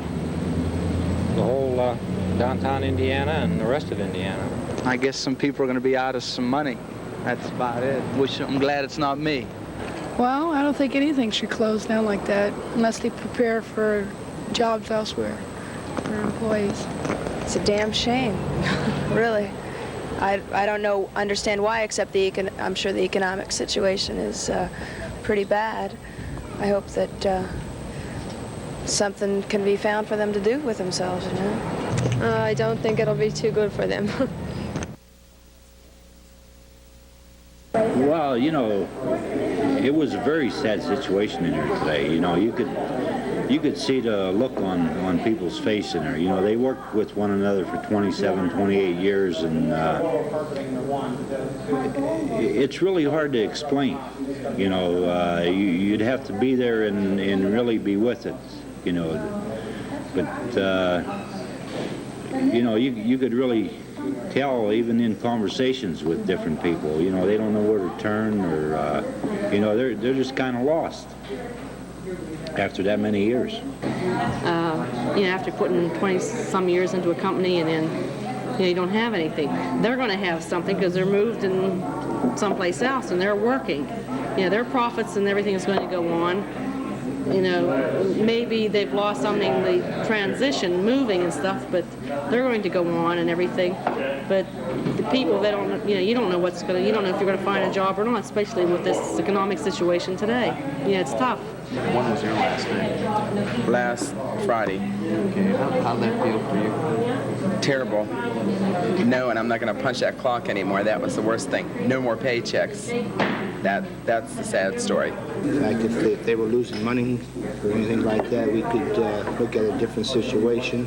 whole downtown Indiana and the rest of Indiana. I guess some people are going to be out of some money. That's about it. I'm glad it's not me. Well, I don't think anything should close down like that unless they prepare for jobs elsewhere for employees. It's a damn shame, really. I don't understand why, except I'm sure the economic situation is pretty bad. I hope that something can be found for them to do with themselves, you know? I don't think it'll be too good for them. Well, you know, it was a very sad situation in there today. You know, you could see the look on people's face in there. You know, they worked with one another for 27, 28 years, and it's really hard to explain. You know, you'd have to be there and really be with it, you know. But, you know, you could really tell even in conversations with different people. You know, they don't know where to turn, or, you know, they're just kind of lost after that many years. You know, after putting 20-some years into a company and then, you know, you don't have anything. They're going to have something because they're moved in someplace else and they're working. You know, their profits and everything is going to go on. You know, maybe they've lost something in the transition, moving and stuff, but they're going to go on and everything. But the people, they don't, you know, you don't know you don't know if you're going to find a job or not, especially with this economic situation today. You know, it's tough. When was your last day? Last Friday. Okay, how'd that feel for you? Terrible. Knowing I'm not going to punch that clock anymore, that was the worst thing. No more paychecks. That's the sad story. In fact, if they were losing money or anything like that, we could look at a different situation.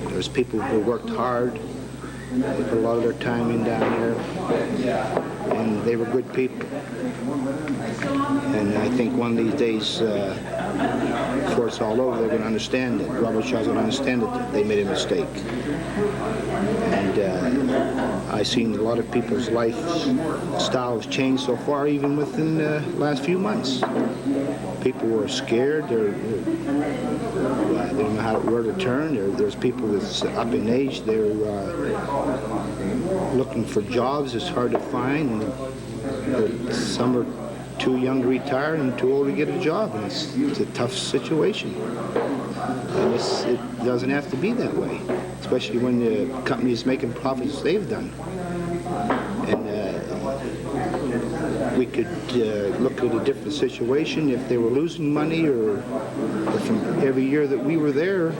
There's people who worked hard. They put a lot of their time in down here, and they were good people. And I think one of these days, before it's all over, they're going to understand it. Robert Shaw's going to understand that they made a mistake. And I've seen a lot of people's lifestyles change so far, even within the last few months. People were scared. They don't know where to turn. There's people that's up in age. They're looking for jobs. It's hard to find. And some are too young to retire and too old to get a job. And it's a tough situation. And it doesn't have to be that way, especially when the company is making profits they've done. And we could look at a different situation if they were losing money, or from every year that we were there,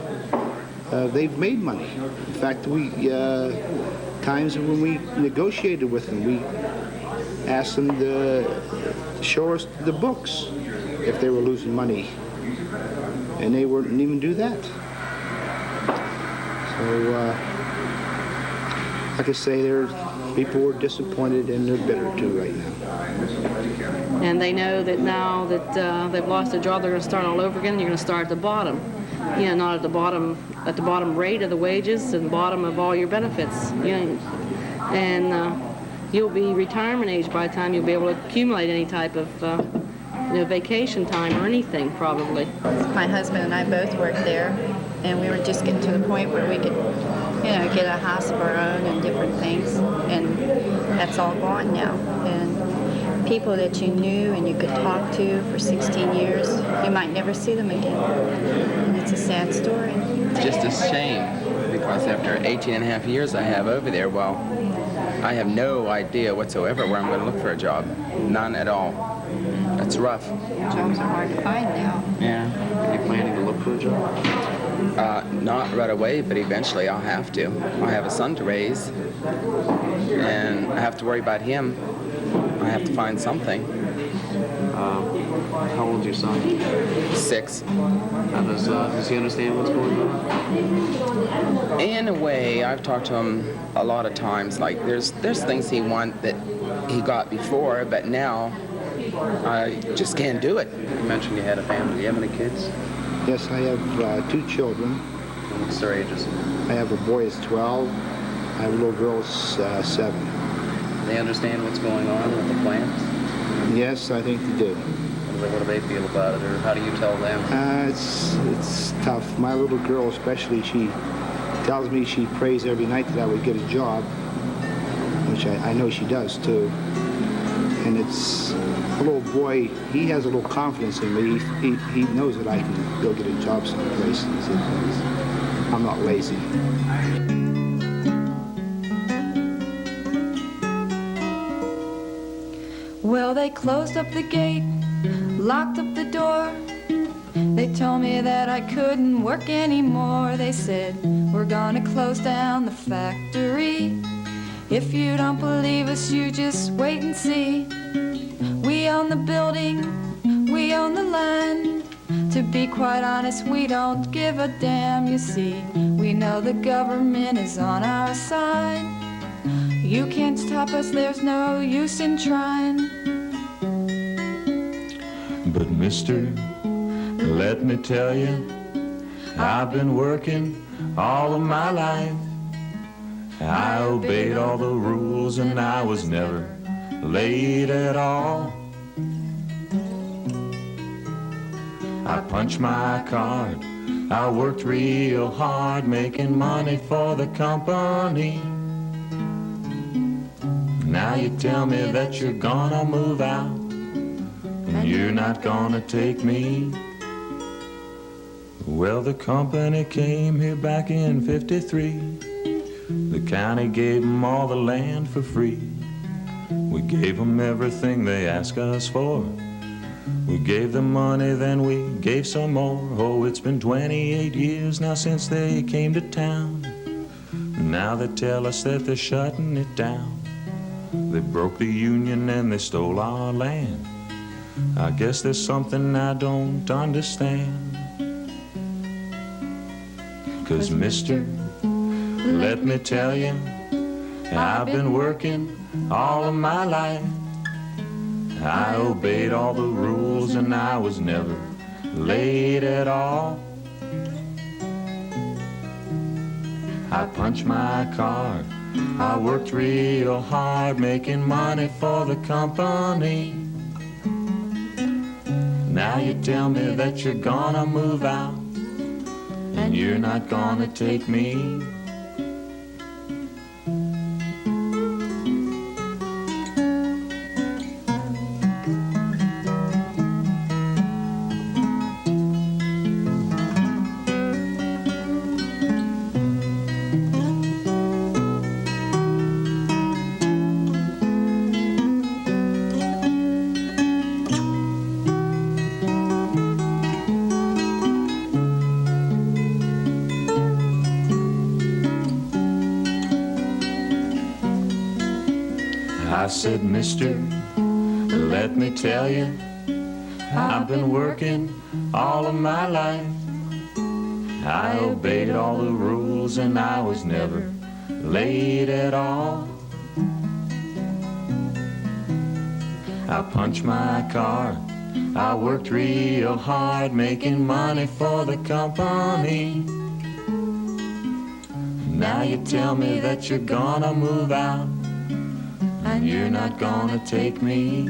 they've made money. In fact, times when we negotiated with them, we asked them to show us the books if they were losing money, and they wouldn't even do that. So, like I say, people were disappointed and they're bitter too right now. And they know that now that they've lost their job, they're going to start all over again. You're going to start at the bottom. You know, not at the bottom rate of the wages and the bottom of all your benefits. You know, and you'll be retirement age by the time you'll be able to accumulate any type of you know, vacation time or anything, probably. My husband and I both worked there, and we were just getting to the point where we could, you know, get a house of our own and different things, and that's all gone now. And people that you knew and you could talk to for 16 years, you might never see them again. And it's a sad story. It's just a shame, because after 18 and a half years I have over there, well, I have no idea whatsoever where I'm going to look for a job. None at all. It's rough. Jobs are hard to find now. Yeah. Are you planning to look for a job? Not right away, but eventually I'll have to. I have a son to raise, and I have to worry about him. I have to find something. How old's your son? 6. Does he understand what's going on? In a way, I've talked to him a lot of times. Like, there's things he wants that he got before, but now I just can't do it. You mentioned you had a family. Do you have any kids? Yes, I have 2 children. What's their ages? I have a boy who's 12. I have a little girl who's 7. Do they understand what's going on with the plant? Yes, I think they do. What do they feel about it, or how do you tell them? It's tough. My little girl especially, she tells me she prays every night that I would get a job, which I know she does too. and it's a little boy. He has a little confidence in me. He knows that I can go get a job someplace. He said, I'm not lazy. Well, they closed up the gate, locked up the door. They told me that I couldn't work anymore. They said, we're gonna close down the factory. If you don't believe us, you just wait and see. We own the building, we own the land. To be quite honest, we don't give a damn, you see. We know the government is on our side. You can't stop us, there's no use in trying. But mister, let me tell you, I've been working all of my life. I obeyed all the rules and I was never late at all. I punched my card, I worked real hard, making money for the company. Now you tell me that you're gonna move out, and you're not gonna take me. Well, the company came here back in '53. The county gave them all the land for free. We gave them everything they asked us for. We gave them money, then we gave some more. Oh, it's been 28 years now since they came to town. Now they tell us that they're shutting it down. They broke the union and they stole our land. I guess there's something I don't understand. 'Cause mister, let me tell you, I've been working all of my life. I obeyed all the rules and I was never late at all. I punched my card, I worked real hard, making money for the company. Now you tell me that you're gonna move out, and you're not gonna take me. I said, mister, let me tell you, I've been working all of my life. I obeyed all the rules and I was never late at all. I punched my card, I worked real hard, making money for the company. Now you tell me that you're gonna move out, and you're not gonna take me.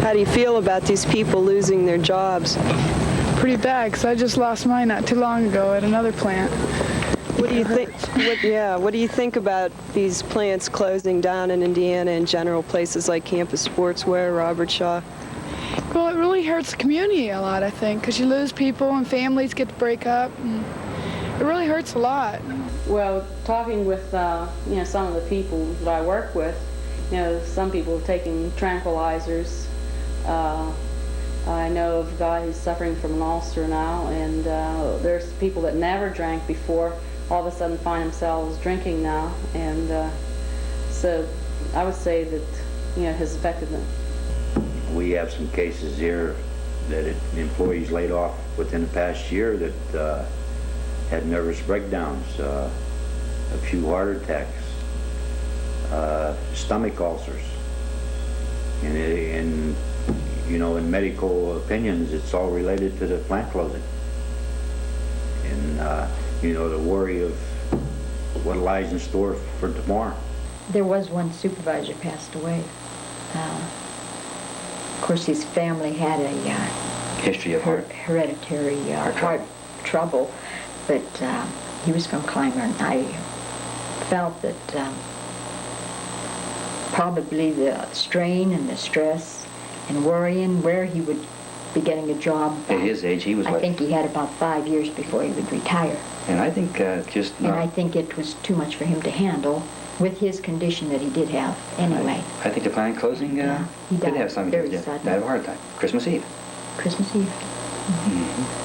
How do you feel about these people losing their jobs? Pretty bad, because I just lost mine not too long ago at another plant. What do you think? What do you think about these plants closing down in Indiana in general, places like Campus Sportswear, Robert Shaw? Well, it really hurts the community a lot, I think, because you lose people and families get to break up. And it really hurts a lot. Well, talking with some of the people that I work with, some people are taking tranquilizers. I know of a guy who's suffering from an ulcer now, and there's people that never drank before, all of a sudden find themselves drinking now, and so I would say that it has affected them. We have some cases here that employees laid off within the past year that had nervous breakdowns, a few heart attacks, stomach ulcers, and you know, in medical opinions, it's all related to the plant closing. And, you know, the worry of what lies in store for tomorrow. There was one supervisor passed away. Of course, his family had a History of heart. hereditary heart trouble, but he was from Clymer, and I felt that probably the strain and the stress and worrying where he would be getting a job. At his age, he was I think he had about 5 years before he would retire. And I think And I think it was too much for him to handle with his condition that he did have anyway. I think the plant closing he did died have something to do with it. Died of a heart attack. Christmas Eve. Christmas Eve.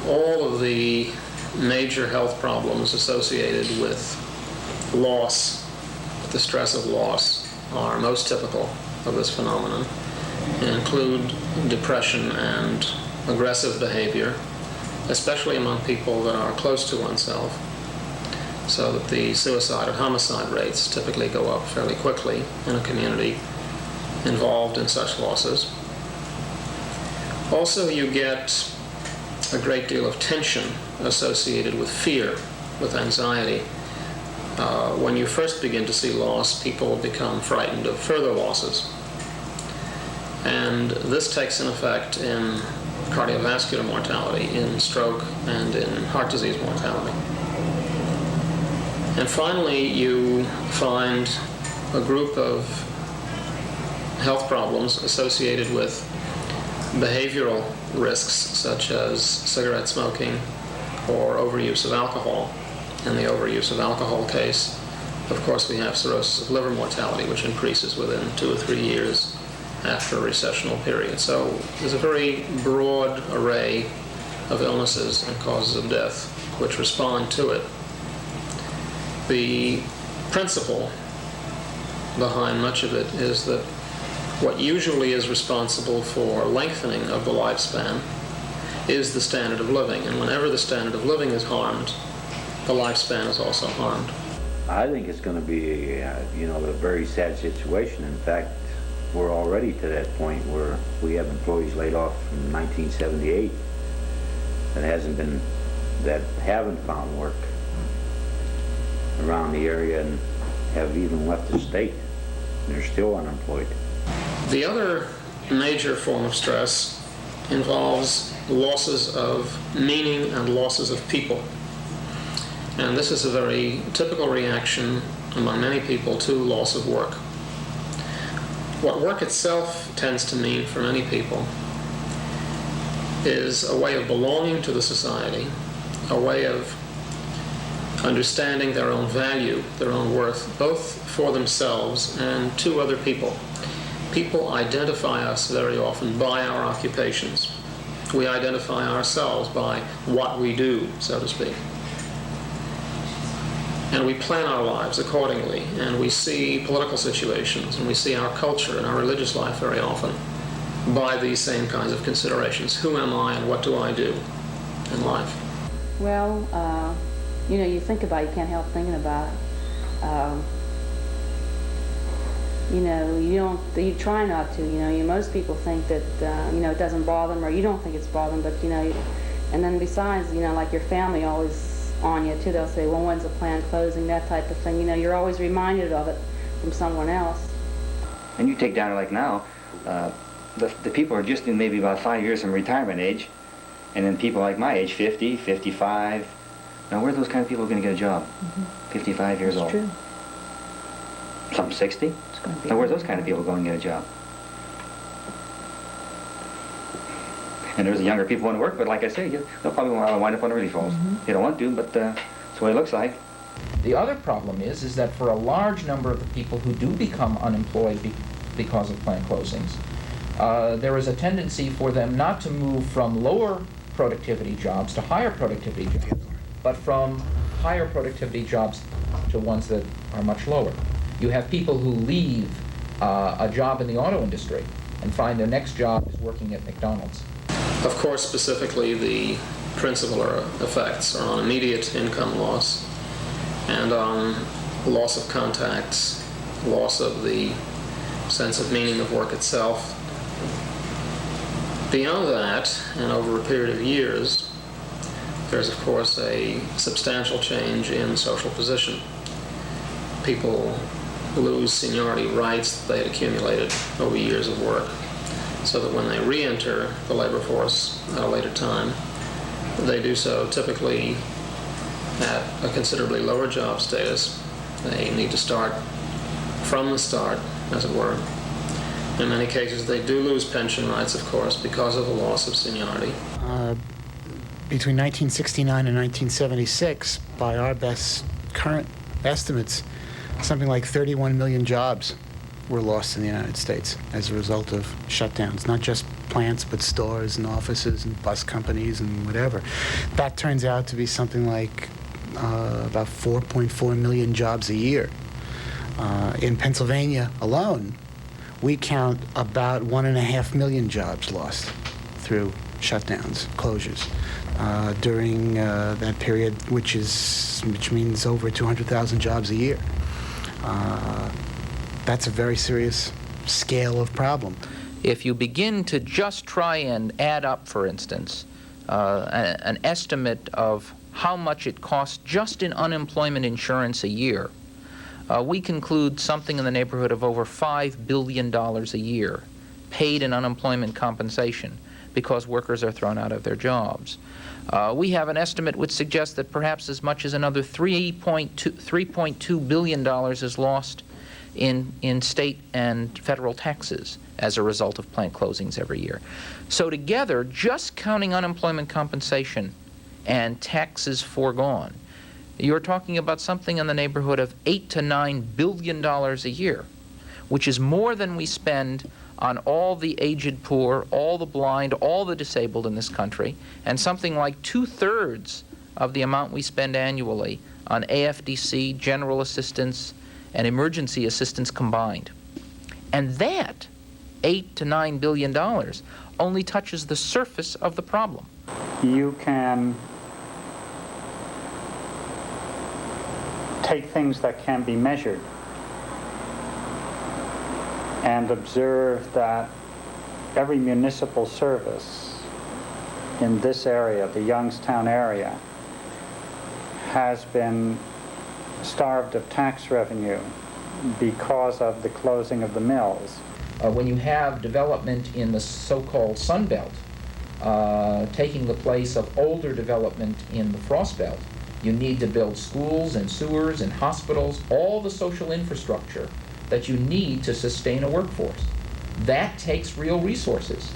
All of the major health problems associated with loss, the stress of loss, are most typical of this phenomenon and include depression and aggressive behavior, especially among people that are close to oneself, so that the suicide and homicide rates typically go up fairly quickly in a community involved in such losses. Also, you get a great deal of tension associated with fear, with anxiety. When you first begin to see loss, people become frightened of further losses. And this takes an effect in cardiovascular mortality, in stroke, and in heart disease mortality. And finally, you find a group of health problems associated with behavioral risks, such as cigarette smoking or overuse of alcohol. In the overuse of alcohol case, of course, we have cirrhosis of liver mortality, which increases within 2 or 3 years after a recessional period. So there's a very broad array of illnesses and causes of death which respond to it. The principle behind much of it is that what usually is responsible for lengthening of the lifespan is the standard of living, and whenever the standard of living is harmed, the lifespan is also harmed. I think it's going to be, you know, a very sad situation. In fact, we're already to that point where we have employees laid off from 1978 that haven't found work around the area and have even left the state. They're still unemployed. The other major form of stress involves losses of meaning and losses of people. And this is a very typical reaction among many people to loss of work. What work itself tends to mean for many people is a way of belonging to the society, a way of understanding their own value, their own worth, both for themselves and to other people. People identify us very often by our occupations. We identify ourselves by what we do, so to speak. And we plan our lives accordingly, and we see political situations, and we see our culture and our religious life very often by these same kinds of considerations. Who am I and what do I do in life? Well, you know, you think about it, you can't help thinking about it. You know, you try not to, you know, most people think that, you know, it doesn't bother them, or you don't think it's bothering them, but, you know, and then besides, you know, like your family always on you too, they'll say, well, when's the plant closing, that type of thing. You know, you're always reminded of it from someone else. And you take down like now, the people are just in maybe about 5 years from retirement age, and then people like my age, 50, 55. Now, where are those kind of people going to get a job? 55 years old. True. Some 60? Now, where's those kind of people going to get a job? And there's the younger people want to work, but like I say, they'll probably want to wind up on the relief rolls. They don't want to, but that's the way it looks like. The other problem is that for a large number of the people who do become unemployed because of plant closings, there is a tendency for them not to move from lower productivity jobs to higher productivity jobs, but from higher productivity jobs to ones that are much lower. You have people who leave a job in the auto industry and find their next job is working at McDonald's. Of course, specifically, the principal effects are on immediate income loss and on loss of contacts, loss of the sense of meaning of work itself. Beyond that, and over a period of years, there's of course a substantial change in social position. People lose seniority rights they had accumulated over years of work, so that when they re-enter the labor force at a later time, they do so typically at a considerably lower job status. They need to start from the start, as it were. In many cases, they do lose pension rights, of course, because of the loss of seniority. Between 1969 and 1976, by our best current estimates, something like 31 million jobs were lost in the United States as a result of shutdowns, not just plants, but stores and offices and bus companies and whatever. That turns out to be something like about 4.4 million jobs a year. In Pennsylvania alone, we count about 1.5 million jobs lost through shutdowns, closures, during that period, which means over 200,000 jobs a year. That's a very serious scale of problem. If you begin to just try and add up, for instance, an estimate of how much it costs just in unemployment insurance a year, we conclude something in the neighborhood of over $5 billion a year paid in unemployment compensation because workers are thrown out of their jobs. We have an estimate which suggests that perhaps as much as another $3.2 billion is lost in state and federal taxes as a result of plant closings every year. So together, just counting unemployment compensation and taxes foregone, you're talking about something in the neighborhood of $8 to $9 billion a year, which is more than we spend on all the aged poor, all the blind, all the disabled in this country, and something like 2/3 of the amount we spend annually on AFDC, general assistance, and emergency assistance combined. And that $8 to $9 billion only touches the surface of the problem. You can take things that can be measured and observe that every municipal service in this area, the Youngstown area, has been starved of tax revenue because of the closing of the mills. When you have development in the so-called Sun Belt taking the place of older development in the Frost Belt, you need to build schools and sewers and hospitals, all the social infrastructure that you need to sustain a workforce. That takes real resources.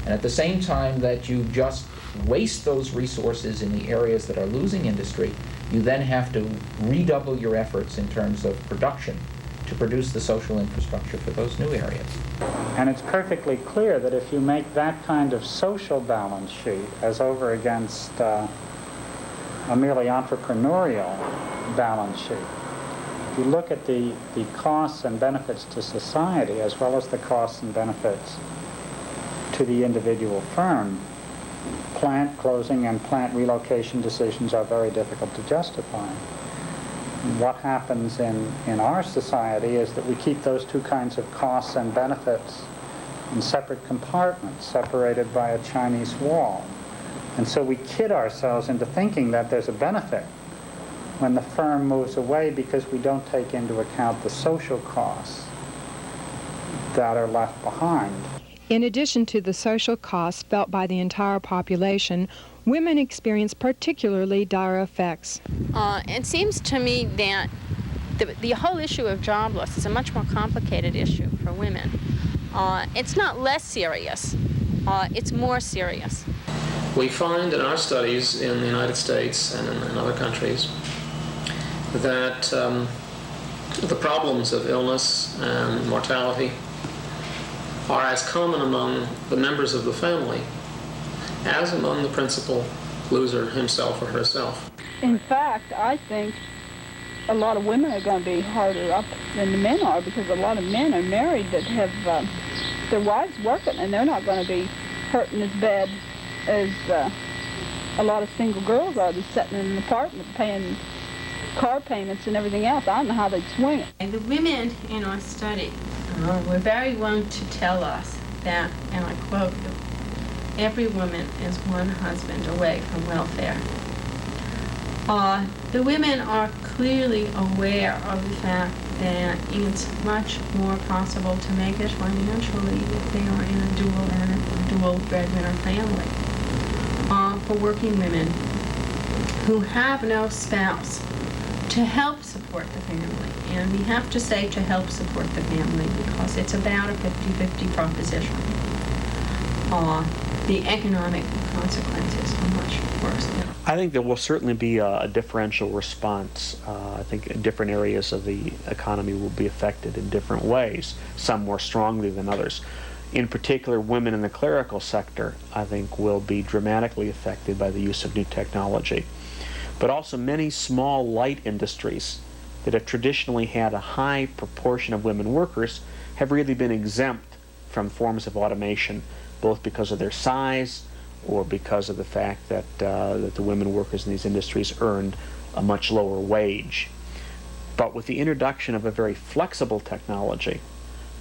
And at the same time that you just waste those resources in the areas that are losing industry, you then have to redouble your efforts in terms of production to produce the social infrastructure for those new areas. And it's perfectly clear that if you make that kind of social balance sheet as over against a merely entrepreneurial balance sheet, if you look at the costs and benefits to society as well as the costs and benefits to the individual firm, plant closing and plant relocation decisions are very difficult to justify. What happens in our society is that we keep those two kinds of costs and benefits in separate compartments, separated by a Chinese wall. And so we kid ourselves into thinking that there's a benefit when the firm moves away because we don't take into account the social costs that are left behind. In addition to the social costs felt by the entire population, women experience particularly dire effects. It seems to me that the whole issue of job loss is a much more complicated issue for women. It's not less serious, it's more serious. We find in our studies in the United States and in other countries that the problems of illness and mortality are as common among the members of the family as among the principal loser himself or herself. In fact, I think a lot of women are going to be harder up than the men are because a lot of men are married that have their wives working, and they're not going to be hurting as bad as a lot of single girls are that's sitting in an apartment paying car payments and everything else. I don't know how they'd swing it. And the women in our study were very wont to tell us that, and I quote, every woman is one husband away from welfare. The women are clearly aware of the fact that it's much more possible to make it financially if they are in a dual breadwinner family. For working women who have no spouse to help support the family, and we have to say to help support the family because it's about a 50-50 proposition. The economic consequences are much worse. I think there will certainly be a differential response. I think different areas of the economy will be affected in different ways, some more strongly than others. In particular, women in the clerical sector, I think, will be dramatically affected by the use of new technology. But also many small light industries that have traditionally had a high proportion of women workers have really been exempt from forms of automation, both because of their size or because of the fact that the women workers in these industries earned a much lower wage. But with the introduction of a very flexible technology,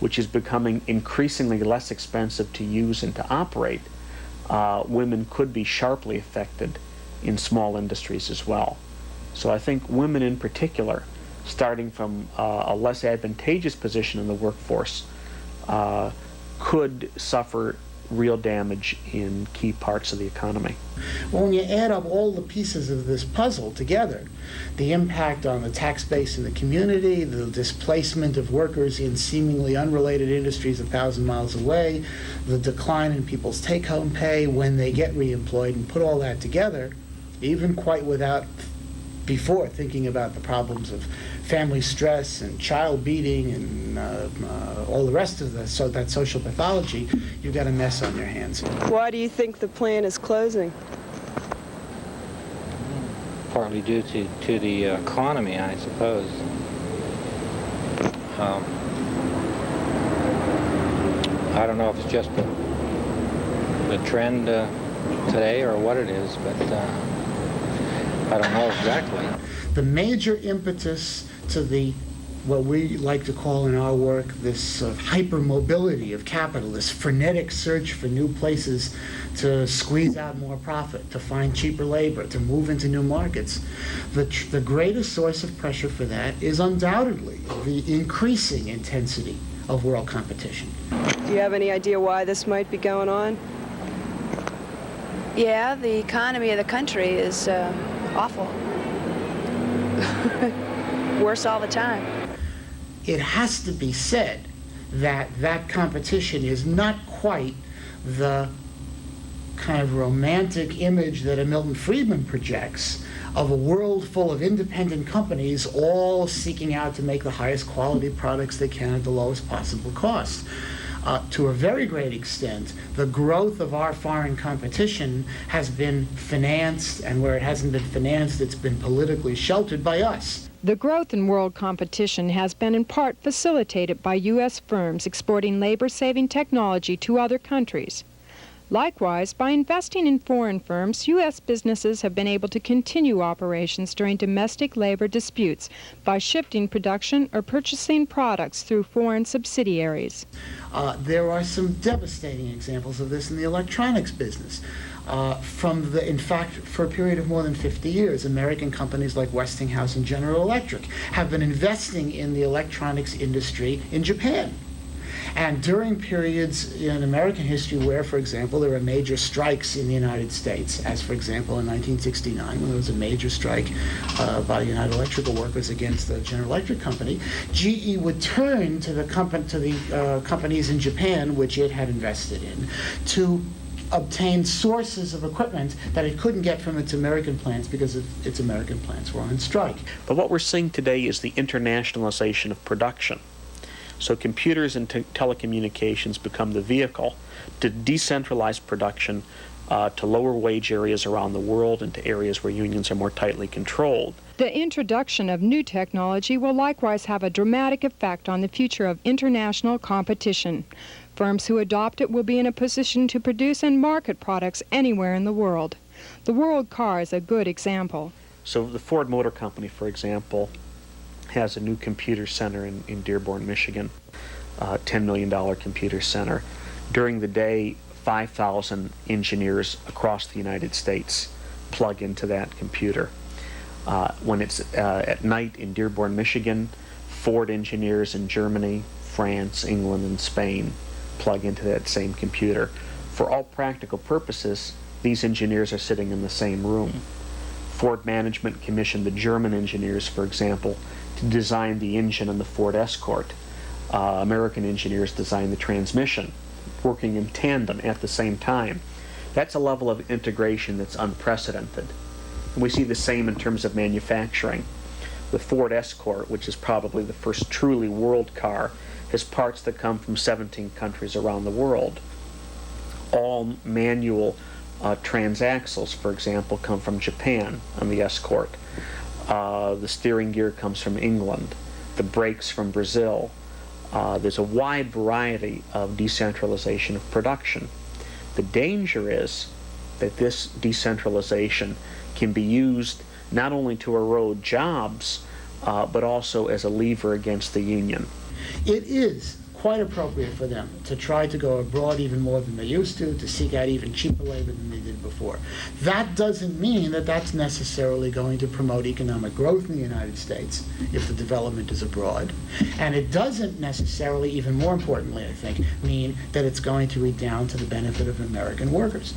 which is becoming increasingly less expensive to use and to operate, women could be sharply affected in small industries as well. So I think women in particular, starting from a less advantageous position in the workforce, could suffer real damage in key parts of the economy. Well, when you add up all the pieces of this puzzle together, the impact on the tax base in the community, the displacement of workers in seemingly unrelated industries 1,000 miles away, the decline in people's take-home pay when they get reemployed, and put all that together, even quite without before thinking about the problems of family stress and child beating and all the rest of that social pathology, you've got a mess on your hands. Why do you think the plant is closing? Partly due to the economy, I suppose. I don't know if it's just the trend today or what it is, but I don't know exactly. The major impetus to the what we like to call in our work this hypermobility of capital, this frenetic search for new places to squeeze out more profit, to find cheaper labor, to move into new markets. The greatest source of pressure for that is undoubtedly the increasing intensity of world competition. Do you have any idea why this might be going on? Yeah, the economy of the country is awful. Worse all the time. It has to be said that competition is not quite the kind of romantic image that a Milton Friedman projects of a world full of independent companies all seeking out to make the highest quality products they can at the lowest possible cost. To a very great extent, the growth of our foreign competition has been financed, and where it hasn't been financed, it's been politically sheltered by us. The growth in world competition has been in part facilitated by U.S. firms exporting labor-saving technology to other countries. Likewise, by investing in foreign firms, U.S. businesses have been able to continue operations during domestic labor disputes by shifting production or purchasing products through foreign subsidiaries. There are some devastating examples of this in the electronics business. In fact, for a period of more than 50 years, American companies like Westinghouse and General Electric have been investing in the electronics industry in Japan. And during periods in American history where, for example, there were major strikes in the United States, as for example in 1969 when there was a major strike by United Electrical Workers against the General Electric Company, GE would turn to the companies in Japan which it had invested in to obtain sources of equipment that it couldn't get from its American plants because its American plants were on strike. But what we're seeing today is the internationalization of production. So computers and telecommunications become the vehicle to decentralize production to lower wage areas around the world and to areas where unions are more tightly controlled. The introduction of new technology will likewise have a dramatic effect on the future of international competition. Firms who adopt it will be in a position to produce and market products anywhere in the world. The World Car is a good example. So the Ford Motor Company, for example, has a new computer center in Dearborn, Michigan, $10 million computer center. During the day, 5,000 engineers across the United States plug into that computer. When it's at night in Dearborn, Michigan, Ford engineers in Germany, France, England, and Spain plug into that same computer. For all practical purposes, these engineers are sitting in the same room. Ford management commissioned the German engineers, for example, to design the engine on the Ford Escort. American engineers designed the transmission, working in tandem at the same time. That's a level of integration that's unprecedented. And we see the same in terms of manufacturing. The Ford Escort, which is probably the first truly world car, has parts that come from 17 countries around the world. All manual transaxles, for example, come from Japan on the Escort. The steering gear comes from England. The brakes from Brazil. There's a wide variety of decentralization of production. The danger is that this decentralization can be used not only to erode jobs, but also as a lever against the union. It is quite appropriate for them to try to go abroad even more than they used to seek out even cheaper labor than they did before. That doesn't mean that that's necessarily going to promote economic growth in the United States if the development is abroad. And it doesn't necessarily, even more importantly, I think, mean that it's going to redound to the benefit of American workers.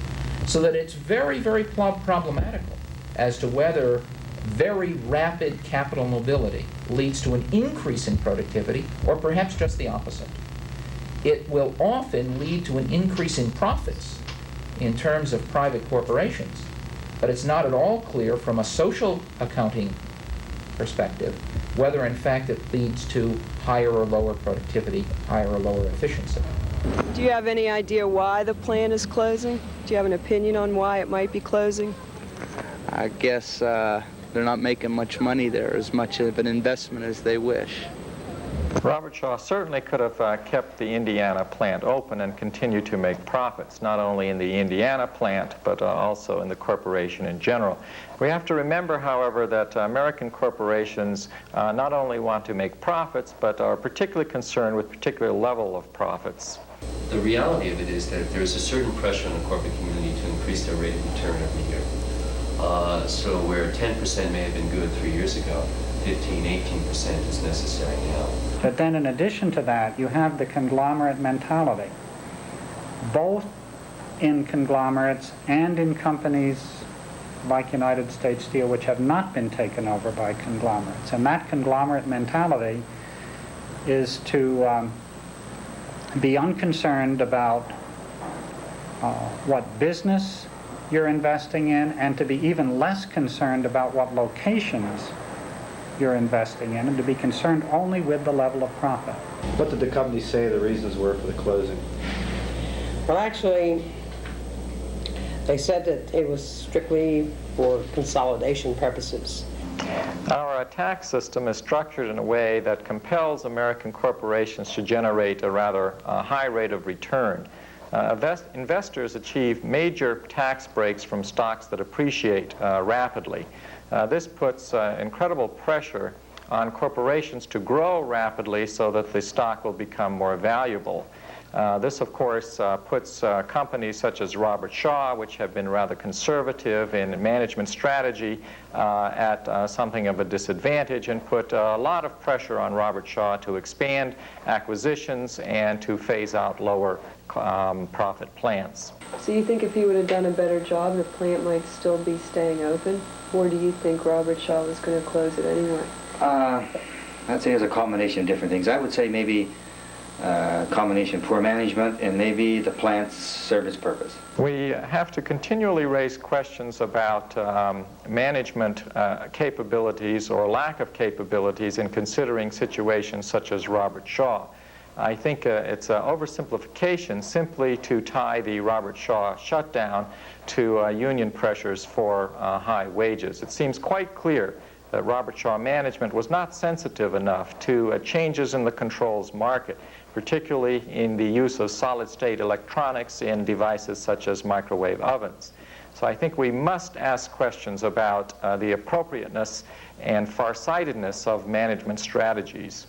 So that it's very, very problematical as to whether very rapid capital mobility leads to an increase in productivity or perhaps just the opposite. It will often lead to an increase in profits in terms of private corporations, but it's not at all clear from a social accounting perspective whether in fact it leads to higher or lower productivity, higher or lower efficiency. Do you have any idea why the plant is closing? Do you have an opinion on why it might be closing? I guess they're not making much money there, as much of an investment as they wish. Robert Shaw certainly could have kept the Indiana plant open and continued to make profits, not only in the Indiana plant, but also in the corporation in general. We have to remember, however, that American corporations not only want to make profits, but are particularly concerned with particular level of profits. The reality of it is that there's a certain pressure on the corporate community to increase their rate of return every year. So where 10% may have been good 3 years ago, 15, 18% is necessary now. But then in addition to that, you have the conglomerate mentality, both in conglomerates and in companies like United States Steel, which have not been taken over by conglomerates. And that conglomerate mentality is to be unconcerned about what business you're investing in, and to be even less concerned about what locations you're investing in, and to be concerned only with the level of profit. What did the company say the reasons were for the closing? Well, actually, they said that it was strictly for consolidation purposes. Our tax system is structured in a way that compels American corporations to generate a rather high rate of return. Investors achieve major tax breaks from stocks that appreciate rapidly. This puts incredible pressure on corporations to grow rapidly so that the stock will become more valuable. This, of course, puts companies such as Robert Shaw, which have been rather conservative in management strategy, at something of a disadvantage, and put a lot of pressure on Robert Shaw to expand acquisitions and to phase out lower profit plants. So you think if he would have done a better job, the plant might still be staying open? Or do you think Robert Shaw was going to close it anyway? I'd say it's a combination of different things. I would say maybe a combination of poor management and maybe the plant's service purpose. We have to continually raise questions about management capabilities or lack of capabilities in considering situations such as Robert Shaw. I think it's an oversimplification simply to tie the Robert Shaw shutdown to union pressures for high wages. It seems quite clear that Robert Shaw management was not sensitive enough to changes in the controls market, particularly in the use of solid-state electronics in devices such as microwave ovens. So I think we must ask questions about the appropriateness and farsightedness of management strategies.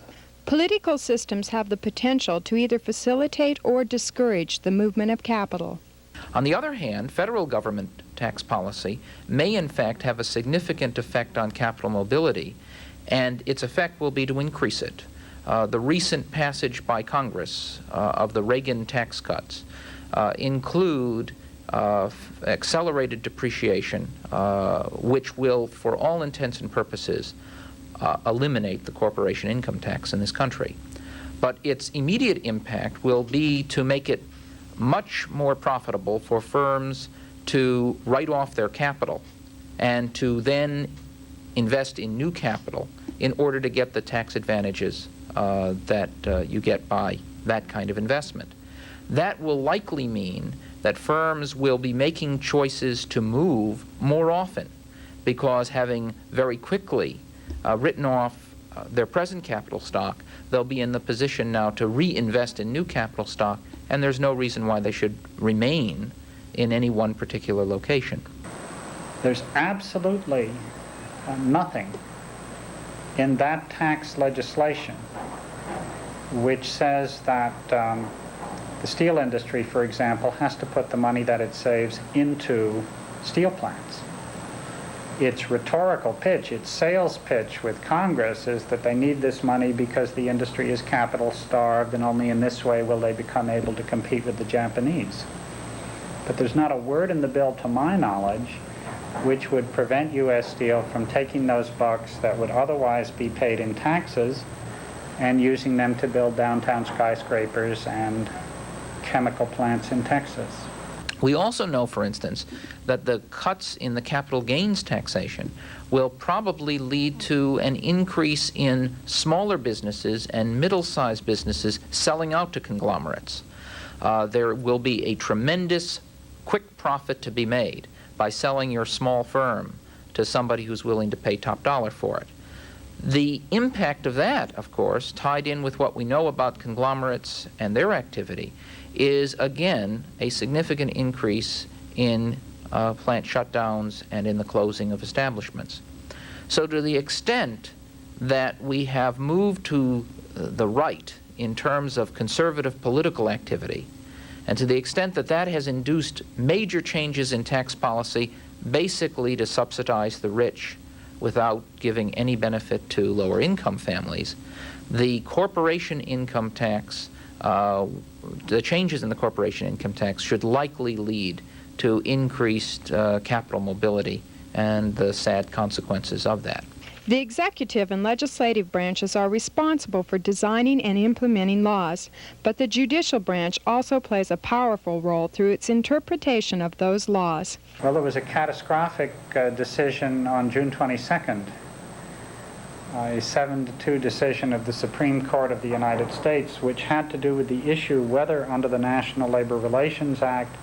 Political systems have the potential to either facilitate or discourage the movement of capital. On the other hand, federal government tax policy may in fact have a significant effect on capital mobility, and its effect will be to increase it. The recent passage by Congress of the Reagan tax cuts include accelerated depreciation, which will, for all intents and purposes, eliminate the corporation income tax in this country. But its immediate impact will be to make it much more profitable for firms to write off their capital and to then invest in new capital in order to get the tax advantages that you get by that kind of investment. That will likely mean that firms will be making choices to move more often, because having very quickly written off their present capital stock, they'll be in the position now to reinvest in new capital stock, and there's no reason why they should remain in any one particular location. There's absolutely nothing in that tax legislation which says that the steel industry, for example, has to put the money that it saves into steel plants. Its rhetorical pitch, its sales pitch with Congress is that they need this money because the industry is capital starved, and only in this way will they become able to compete with the Japanese. But there's not a word in the bill, to my knowledge, which would prevent U.S. Steel from taking those bucks that would otherwise be paid in taxes and using them to build downtown skyscrapers and chemical plants in Texas. We also know, for instance, that the cuts in the capital gains taxation will probably lead to an increase in smaller businesses and middle-sized businesses selling out to conglomerates. There will be a tremendous quick profit to be made by selling your small firm to somebody who's willing to pay top dollar for it. The impact of that, of course, tied in with what we know about conglomerates and their activity, is again a significant increase in plant shutdowns and in the closing of establishments. So to the extent that we have moved to the right in terms of conservative political activity, and to the extent that that has induced major changes in tax policy, basically to subsidize the rich without giving any benefit to lower income families, the corporation income tax, the changes in the corporation income tax should likely lead to increased capital mobility and the sad consequences of that. The executive and legislative branches are responsible for designing and implementing laws, but the judicial branch also plays a powerful role through its interpretation of those laws. Well, there was a catastrophic decision on June 22nd, a 7-2 decision of the Supreme Court of the United States, which had to do with the issue whether under the National Labor Relations Act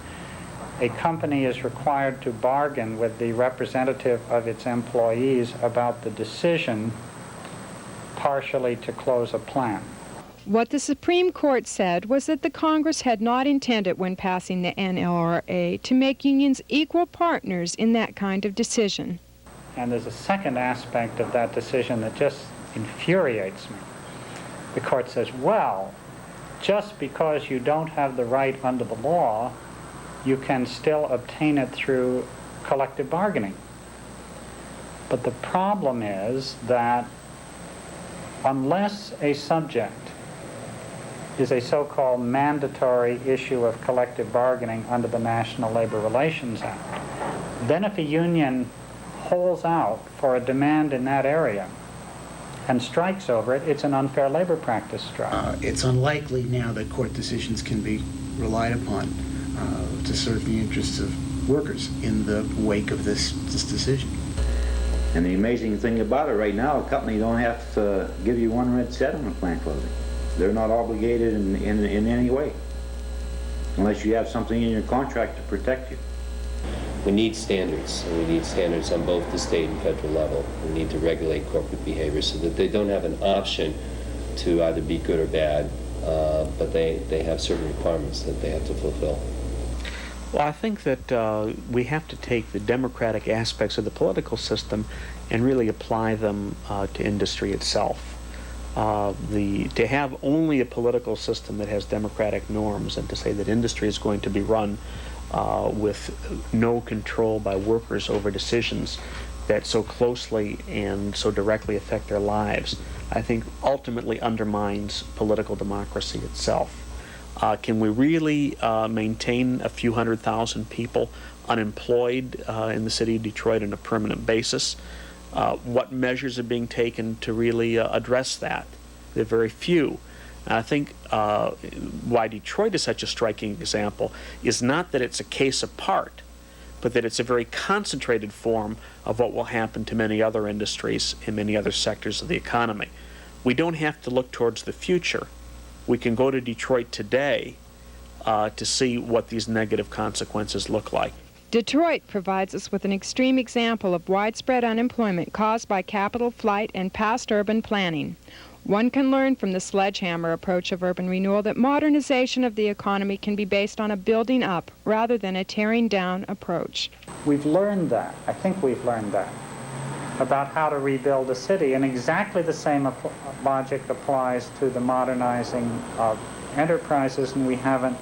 a company is required to bargain with the representative of its employees about the decision partially to close a plant. What the Supreme Court said was that the Congress had not intended, when passing the NLRA, to make unions equal partners in that kind of decision. And there's a second aspect of that decision that just infuriates me. The court says, well, just because you don't have the right under the law, you can still obtain it through collective bargaining. But the problem is that unless a subject is a so-called mandatory issue of collective bargaining under the National Labor Relations Act, then if a union holds out for a demand in that area and strikes over it, it's an unfair labor practice strike. It's unlikely now that court decisions can be relied upon to serve the interests of workers in the wake of this decision. And the amazing thing about it right now, a company don't have to give you one red cent on a plant closing. They're not obligated in any way, unless you have something in your contract to protect you. We need standards, and we need standards on both the state and federal level. We need to regulate corporate behavior so that they don't have an option to either be good or bad, but they have certain requirements that they have to fulfill. Well, I think that we have to take the democratic aspects of the political system and really apply them to industry itself. To have only a political system that has democratic norms and to say that industry is going to be run with no control by workers over decisions that so closely and so directly affect their lives, I think ultimately undermines political democracy itself. Can we really maintain a few 100,000 people unemployed in the city of Detroit on a permanent basis? What measures are being taken to really address that? There are very few. And I think why Detroit is such a striking example is not that it's a case apart, but that it's a very concentrated form of what will happen to many other industries in many other sectors of the economy. We don't have to look towards the future. We can go to Detroit today to see what these negative consequences look like. Detroit provides us with an extreme example of widespread unemployment caused by capital flight and past urban planning. One can learn from the sledgehammer approach of urban renewal that modernization of the economy can be based on a building up rather than a tearing down approach. We've learned that. I think we've learned that about how to rebuild a city, and exactly the same logic applies to the modernizing of enterprises, and we haven't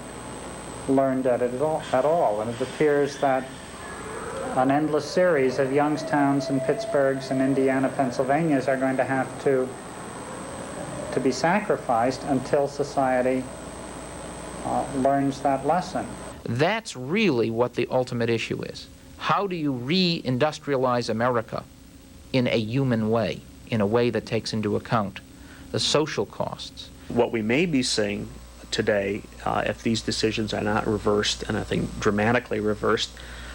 learned at it at all. And it appears that an endless series of Youngstowns and Pittsburghs and Indiana, Pennsylvanias are going to have to be sacrificed until society learns that lesson. That's really what the ultimate issue is. How do you re-industrialize America in a human way, in a way that takes into account the social costs? What we may be seeing today, if these decisions are not reversed, and I think dramatically reversed,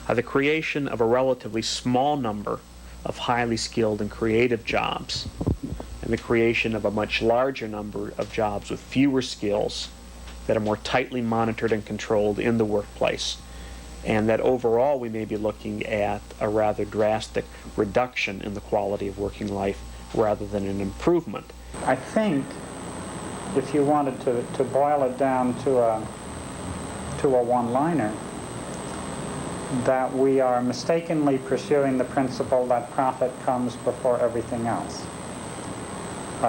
are the creation of a relatively small number of highly skilled and creative jobs, and the creation of a much larger number of jobs with fewer skills that are more tightly monitored and controlled in the workplace. And that overall we may be looking at a rather drastic reduction in the quality of working life rather than an improvement. I think if you wanted to boil it down to a one-liner, that we are mistakenly pursuing the principle that profit comes before everything else.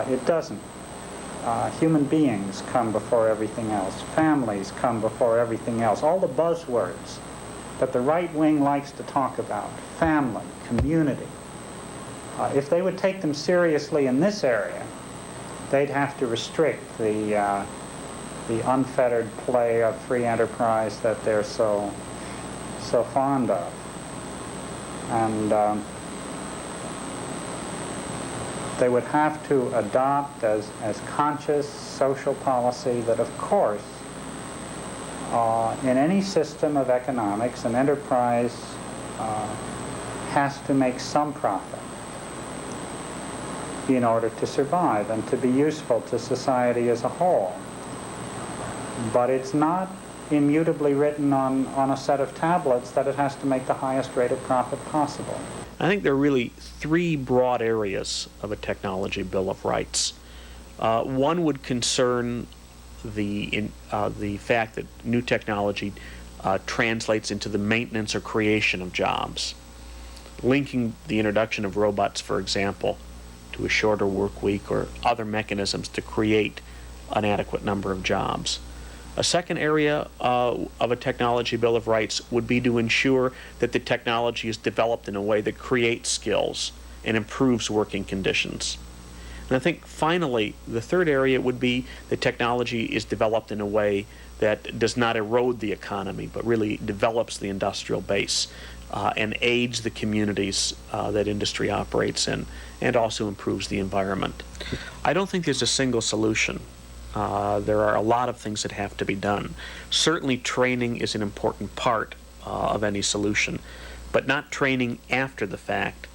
It doesn't. Human beings come before everything else. Families come before everything else. All the buzzwords that the right wing likes to talk about, family, community, if they would take them seriously in this area, they'd have to restrict the unfettered play of free enterprise that they're so fond of. And they would have to adopt as conscious social policy that, of course, in any system of economics, an enterprise has to make some profit in order to survive and to be useful to society as a whole. But it's not immutably written on a set of tablets that it has to make the highest rate of profit possible. I think there are really three broad areas of a technology bill of rights. One would concern the fact that new technology translates into the maintenance or creation of jobs, linking the introduction of robots, for example, to a shorter work week or other mechanisms to create an adequate number of jobs. A second area of a technology bill of rights would be to ensure that the technology is developed in a way that creates skills and improves working conditions. And I think finally, the third area would be that technology is developed in a way that does not erode the economy, but really develops the industrial base and aids the communities that industry operates in, and also improves the environment. I don't think there's a single solution. There are a lot of things that have to be done. Certainly training is an important part of any solution, but not training after the fact,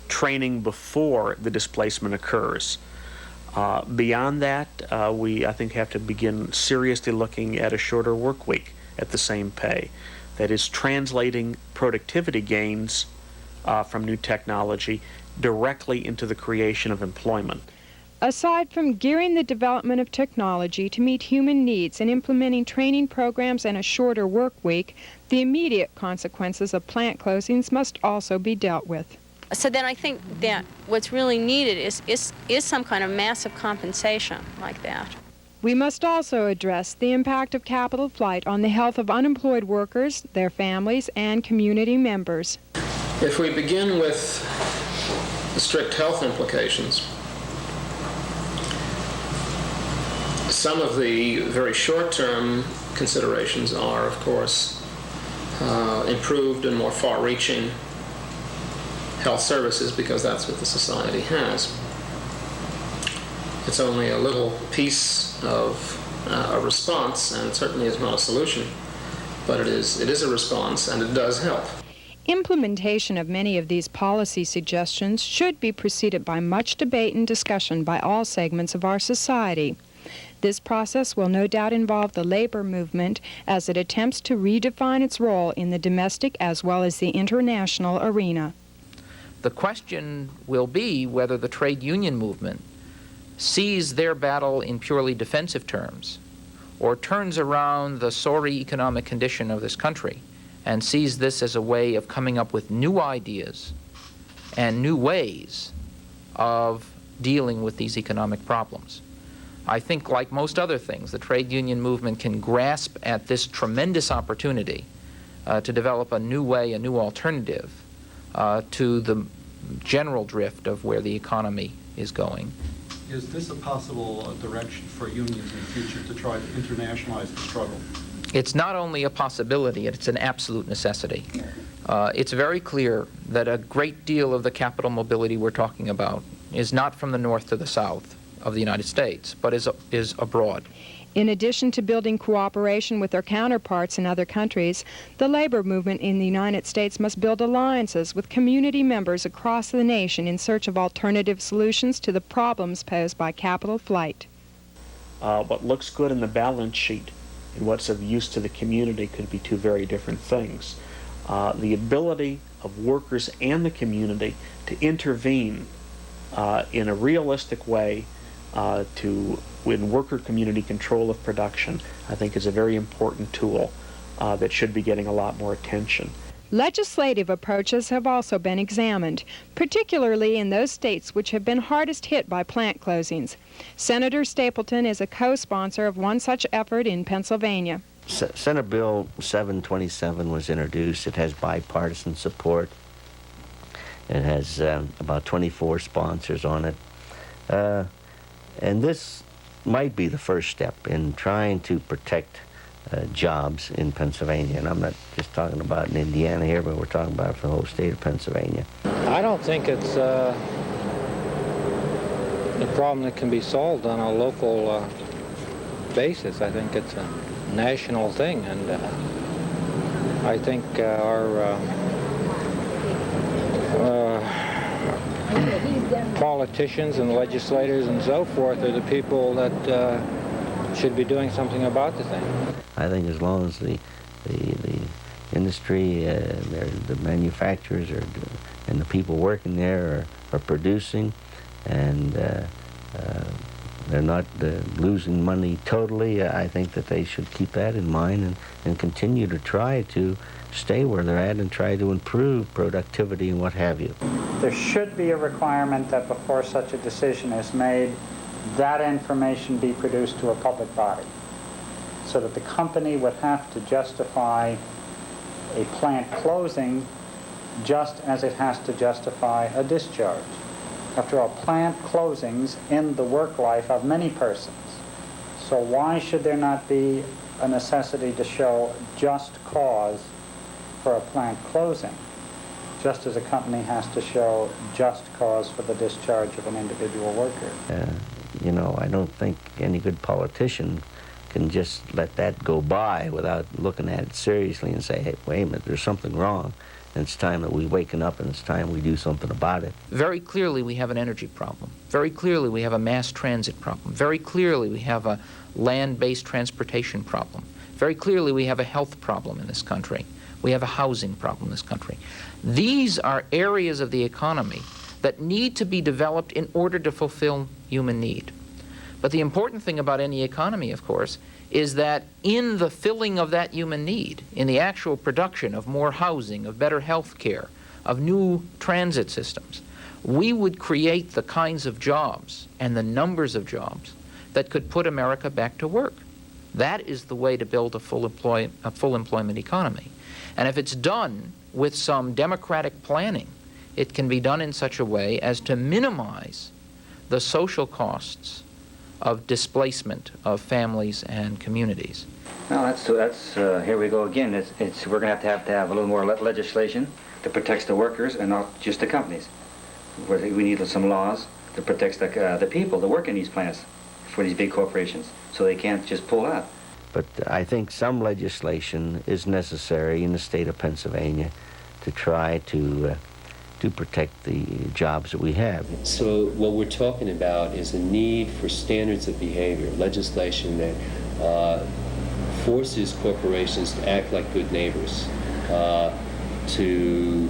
training before the displacement occurs. Beyond that, we, I think, have to begin seriously looking at a shorter work week at the same pay. That is, translating productivity gains from new technology directly into the creation of employment. Aside from gearing the development of technology to meet human needs and implementing training programs and a shorter work week, the immediate consequences of plant closings must also be dealt with. So then I think that what's really needed is some kind of massive compensation like that. We must also address the impact of capital flight on the health of unemployed workers, their families, and community members. If we begin with the strict health implications, some of the very short-term considerations are, of course, improved and more far-reaching health services, because that's what the society has. It's only a little piece of a response, and it certainly is not a solution, but it is a response, and it does help. Implementation of many of these policy suggestions should be preceded by much debate and discussion by all segments of our society. This process will no doubt involve the labor movement as it attempts to redefine its role in the domestic as well as the international arena. The question will be whether the trade union movement sees their battle in purely defensive terms, or turns around the sorry economic condition of this country and sees this as a way of coming up with new ideas and new ways of dealing with these economic problems. I think, like most other things, the trade union movement can grasp at this tremendous opportunity to develop a new way, a new alternative to the general drift of where the economy is going. Is this a possible direction for unions in the future to try to internationalize the struggle? It's not only a possibility, it's an absolute necessity. It's very clear that a great deal of the capital mobility we're talking about is not from the north to the south of the United States, but is abroad. In addition to building cooperation with their counterparts in other countries, the labor movement in the United States must build alliances with community members across the nation in search of alternative solutions to the problems posed by capital flight. What looks good in the balance sheet and what's of use to the community could be two very different things. The ability of workers and the community to intervene in a realistic way to win worker community control of production, I think, is a very important tool that should be getting a lot more attention. Legislative approaches have also been examined, particularly in those states which have been hardest hit by plant closings. Senator Stapleton is a co-sponsor of one such effort in Pennsylvania. Senate Bill 727 was introduced. It has bipartisan support. It has about 24 sponsors on it. And this might be the first step in trying to protect jobs in Pennsvania. And I'm not just talking about in Indiana here, but we're talking about for the whole state of Pennsylvania. I don't think it's a problem that can be solved on a local basis. I think it's a national thing, and I think our politicians and legislators and so forth are the people that should be doing something about the thing. I think as long as the industry, the manufacturers and the people working there are producing, and they're not losing money totally, I think that they should keep that in mind and continue to try to stay where they're at and try to improve productivity and what have you. There should be a requirement that before such a decision is made, that information be produced to a public body, so that the company would have to justify a plant closing just as it has to justify a discharge. After all, plant closings end the work life of many persons. So why should there not be a necessity to show just cause for a plant closing, just as a company has to show just cause for the discharge of an individual worker? You know, I don't think any good politician can just let that go by without looking at it seriously and say, hey, wait a minute, there's something wrong. And it's time that we waken up, and it's time we do something about it. Very clearly we have an energy problem. Very clearly we have a mass transit problem. Very clearly we have a land-based transportation problem. Very clearly we have a health problem in this country. We have a housing problem in this country. These are areas of the economy that need to be developed in order to fulfill human need. But the important thing about any economy, of course, is that in the filling of that human need, in the actual production of more housing, of better health care, of new transit systems, we would create the kinds of jobs and the numbers of jobs that could put America back to work. That is the way to build a full employment economy. And if it's done with some democratic planning, it can be done in such a way as to minimize the social costs of displacement of families and communities. Well, that's here we go again. We're going to have a little more legislation that protects the workers and not just the companies. We need some laws that protects the people that work in these plants for these big corporations, so they can't just pull out. But I think some legislation is necessary in the state of Pennsylvania to try to protect the jobs that we have. So what we're talking about is a need for standards of behavior, legislation that forces corporations to act like good neighbors to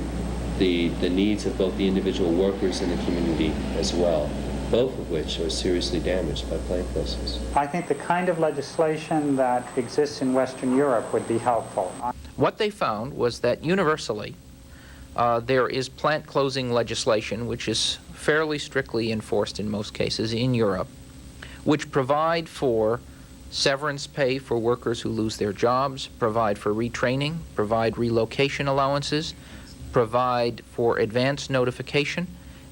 the needs of both the individual workers and the community as well, both of which are seriously damaged by plant closings. I think the kind of legislation that exists in Western Europe would be helpful. What they found was that universally, there is plant closing legislation, which is fairly strictly enforced in most cases in Europe, which provide for severance pay for workers who lose their jobs, provide for retraining, provide relocation allowances, provide for advance notification,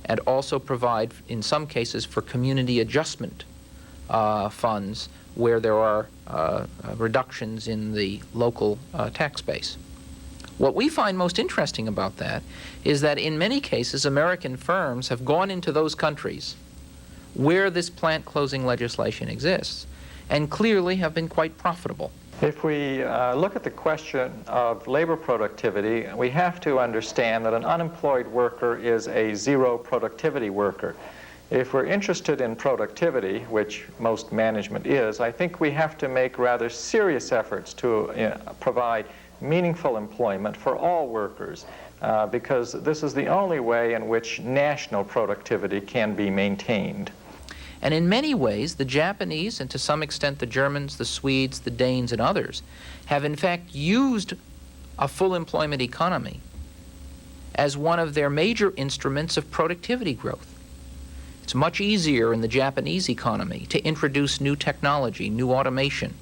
and also provide, in some cases, for community adjustment funds where there are reductions in the local tax base. What we find most interesting about that is that in many cases American firms have gone into those countries where this plant closing legislation exists and clearly have been quite profitable. If we look at the question of labor productivity, we have to understand that an unemployed worker is a zero productivity worker. If we're interested in productivity, which most management is, I think we have to make rather serious efforts to provide meaningful employment for all workers, because this is the only way in which national productivity can be maintained. And in many ways, the Japanese, and to some extent the Germans, the Swedes, the Danes, and others, have in fact used a full employment economy as one of their major instruments of productivity growth. It's much easier in the Japanese economy to introduce new technology, new automation.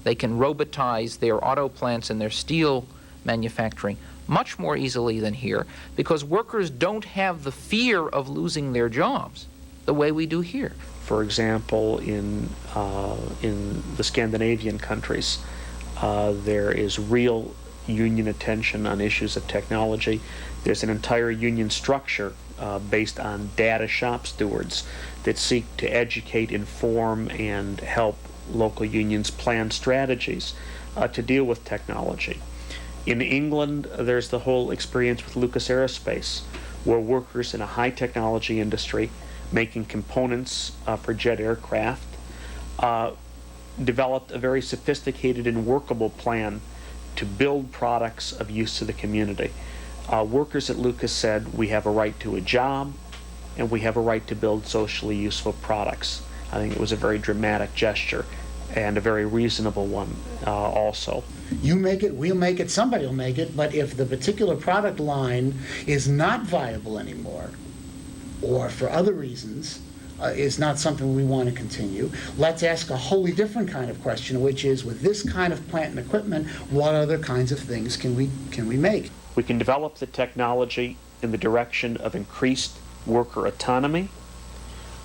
They can robotize their auto plants and their steel manufacturing much more easily than here because workers don't have the fear of losing their jobs the way we do here. For example, in the Scandinavian countries, there is real union attention on issues of technology. There's an entire union structure based on data shop stewards that seek to educate, inform, and help local unions plan strategies to deal with technology. In England, there's the whole experience with Lucas Aerospace, where workers in a high technology industry making components for jet aircraft developed a very sophisticated and workable plan to build products of use to the community. Workers at Lucas said, we have a right to a job and we have a right to build socially useful products. I think it was a very dramatic gesture and a very reasonable one also. You make it, we'll make it, somebody will make it, but if the particular product line is not viable anymore, or for other reasons, is not something we want to continue, let's ask a wholly different kind of question, which is, with this kind of plant and equipment, what other kinds of things can we make? We can develop the technology in the direction of increased worker autonomy,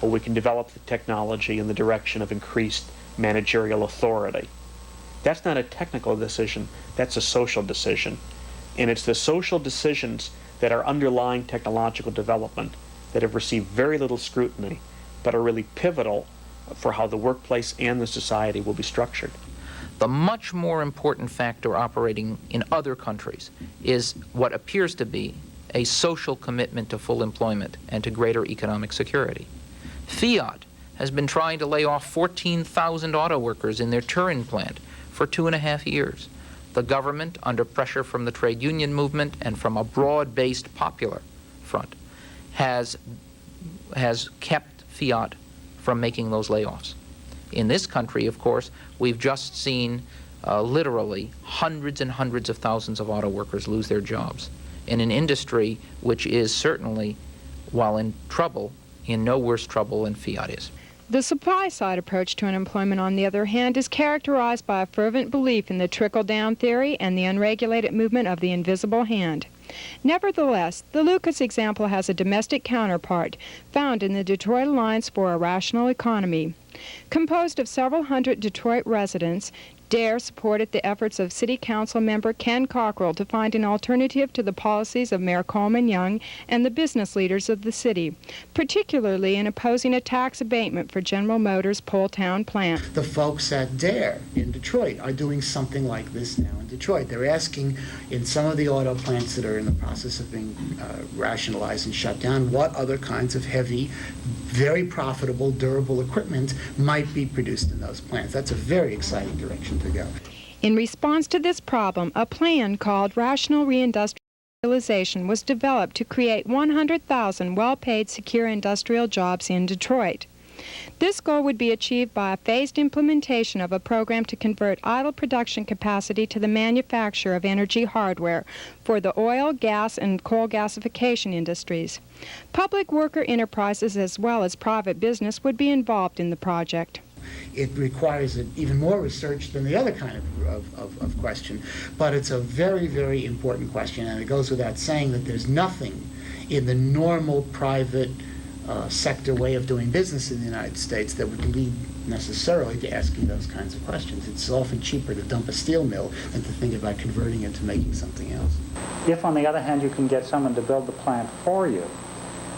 or we can develop the technology in the direction of increased managerial authority. That's not a technical decision, that's a social decision. And it's the social decisions that are underlying technological development that have received very little scrutiny, but are really pivotal for how the workplace and the society will be structured. The much more important factor operating in other countries is what appears to be a social commitment to full employment and to greater economic security. Fiat has been trying to lay off 14,000 auto workers in their Turin plant for 2.5 years. The government, under pressure from the trade union movement and from a broad-based popular front, has kept Fiat from making those layoffs. In this country, of course, we've just seen literally hundreds and hundreds of thousands of auto workers lose their jobs in an industry which is certainly, while in trouble, in no worse trouble than Fiat is. The supply-side approach to unemployment, on the other hand, is characterized by a fervent belief in the trickle-down theory and the unregulated movement of the invisible hand. Nevertheless, the Lucas example has a domestic counterpart found in the Detroit Alliance for a Rational Economy. Composed of several hundred Detroit residents, DARE supported the efforts of City Council member Ken Cockrell to find an alternative to the policies of Mayor Coleman Young and the business leaders of the city, particularly in opposing a tax abatement for General Motors' Poletown plant. The folks at DARE in Detroit are doing something like this now in Detroit. They're asking in some of the auto plants that are in the process of being rationalized and shut down, what other kinds of heavy, very profitable, durable equipment might be produced in those plants. That's a very exciting direction to go. In response to this problem, a plan called Rational Reindustrialization was developed to create 100,000 well-paid, secure industrial jobs in Detroit. This goal would be achieved by a phased implementation of a program to convert idle production capacity to the manufacture of energy hardware for the oil, gas, and coal gasification industries. Public worker enterprises as well as private business would be involved in the project. It requires even more research than the other kind of question, but it's a very, very important question, and it goes without saying that there's nothing in the normal private sector way of doing business in the United States that would lead necessarily to asking those kinds of questions. It's often cheaper to dump a steel mill than to think about converting it to making something else. If, on the other hand, you can get someone to build the plant for you,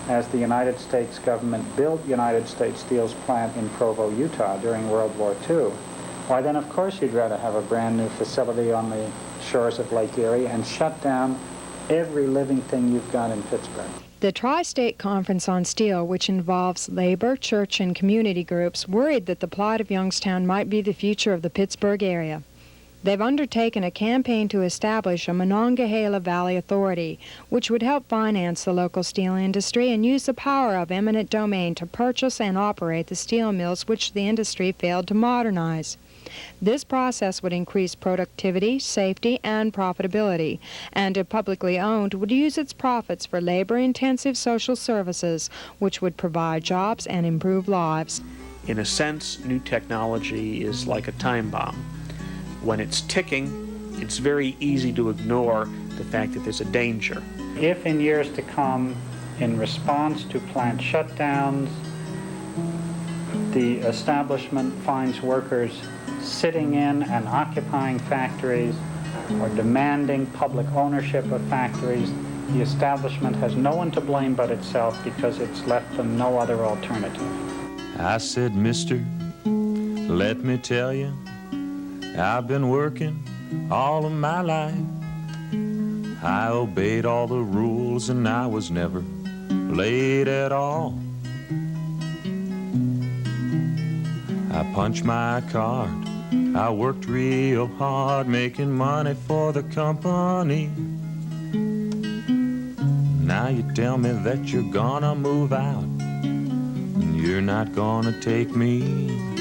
as the United States government built United States Steel's plant in Provo, Utah during World War II, why then of course you'd rather have a brand new facility on the shores of Lake Erie and shut down every living thing you've got in Pittsburgh. The Tri-State Conference on Steel, which involves labor, church, and community groups, worried that the plight of Youngstown might be the future of the Pittsburgh area. They've undertaken a campaign to establish a Monongahela Valley Authority, which would help finance the local steel industry and use the power of eminent domain to purchase and operate the steel mills which the industry failed to modernize. This process would increase productivity, safety, and profitability, and if publicly owned, would use its profits for labor-intensive social services, which would provide jobs and improve lives. In a sense, new technology is like a time bomb. When it's ticking, it's very easy to ignore the fact that there's a danger. If in years to come, in response to plant shutdowns, the establishment finds workers sitting in and occupying factories or demanding public ownership of factories, the establishment has no one to blame but itself because it's left them no other alternative. I said, mister, let me tell you, I've been working all of my life. I obeyed all the rules and I was never late at all. I punched my card, I worked real hard, making money for the company. Now you tell me that you're gonna move out, and you're not gonna take me.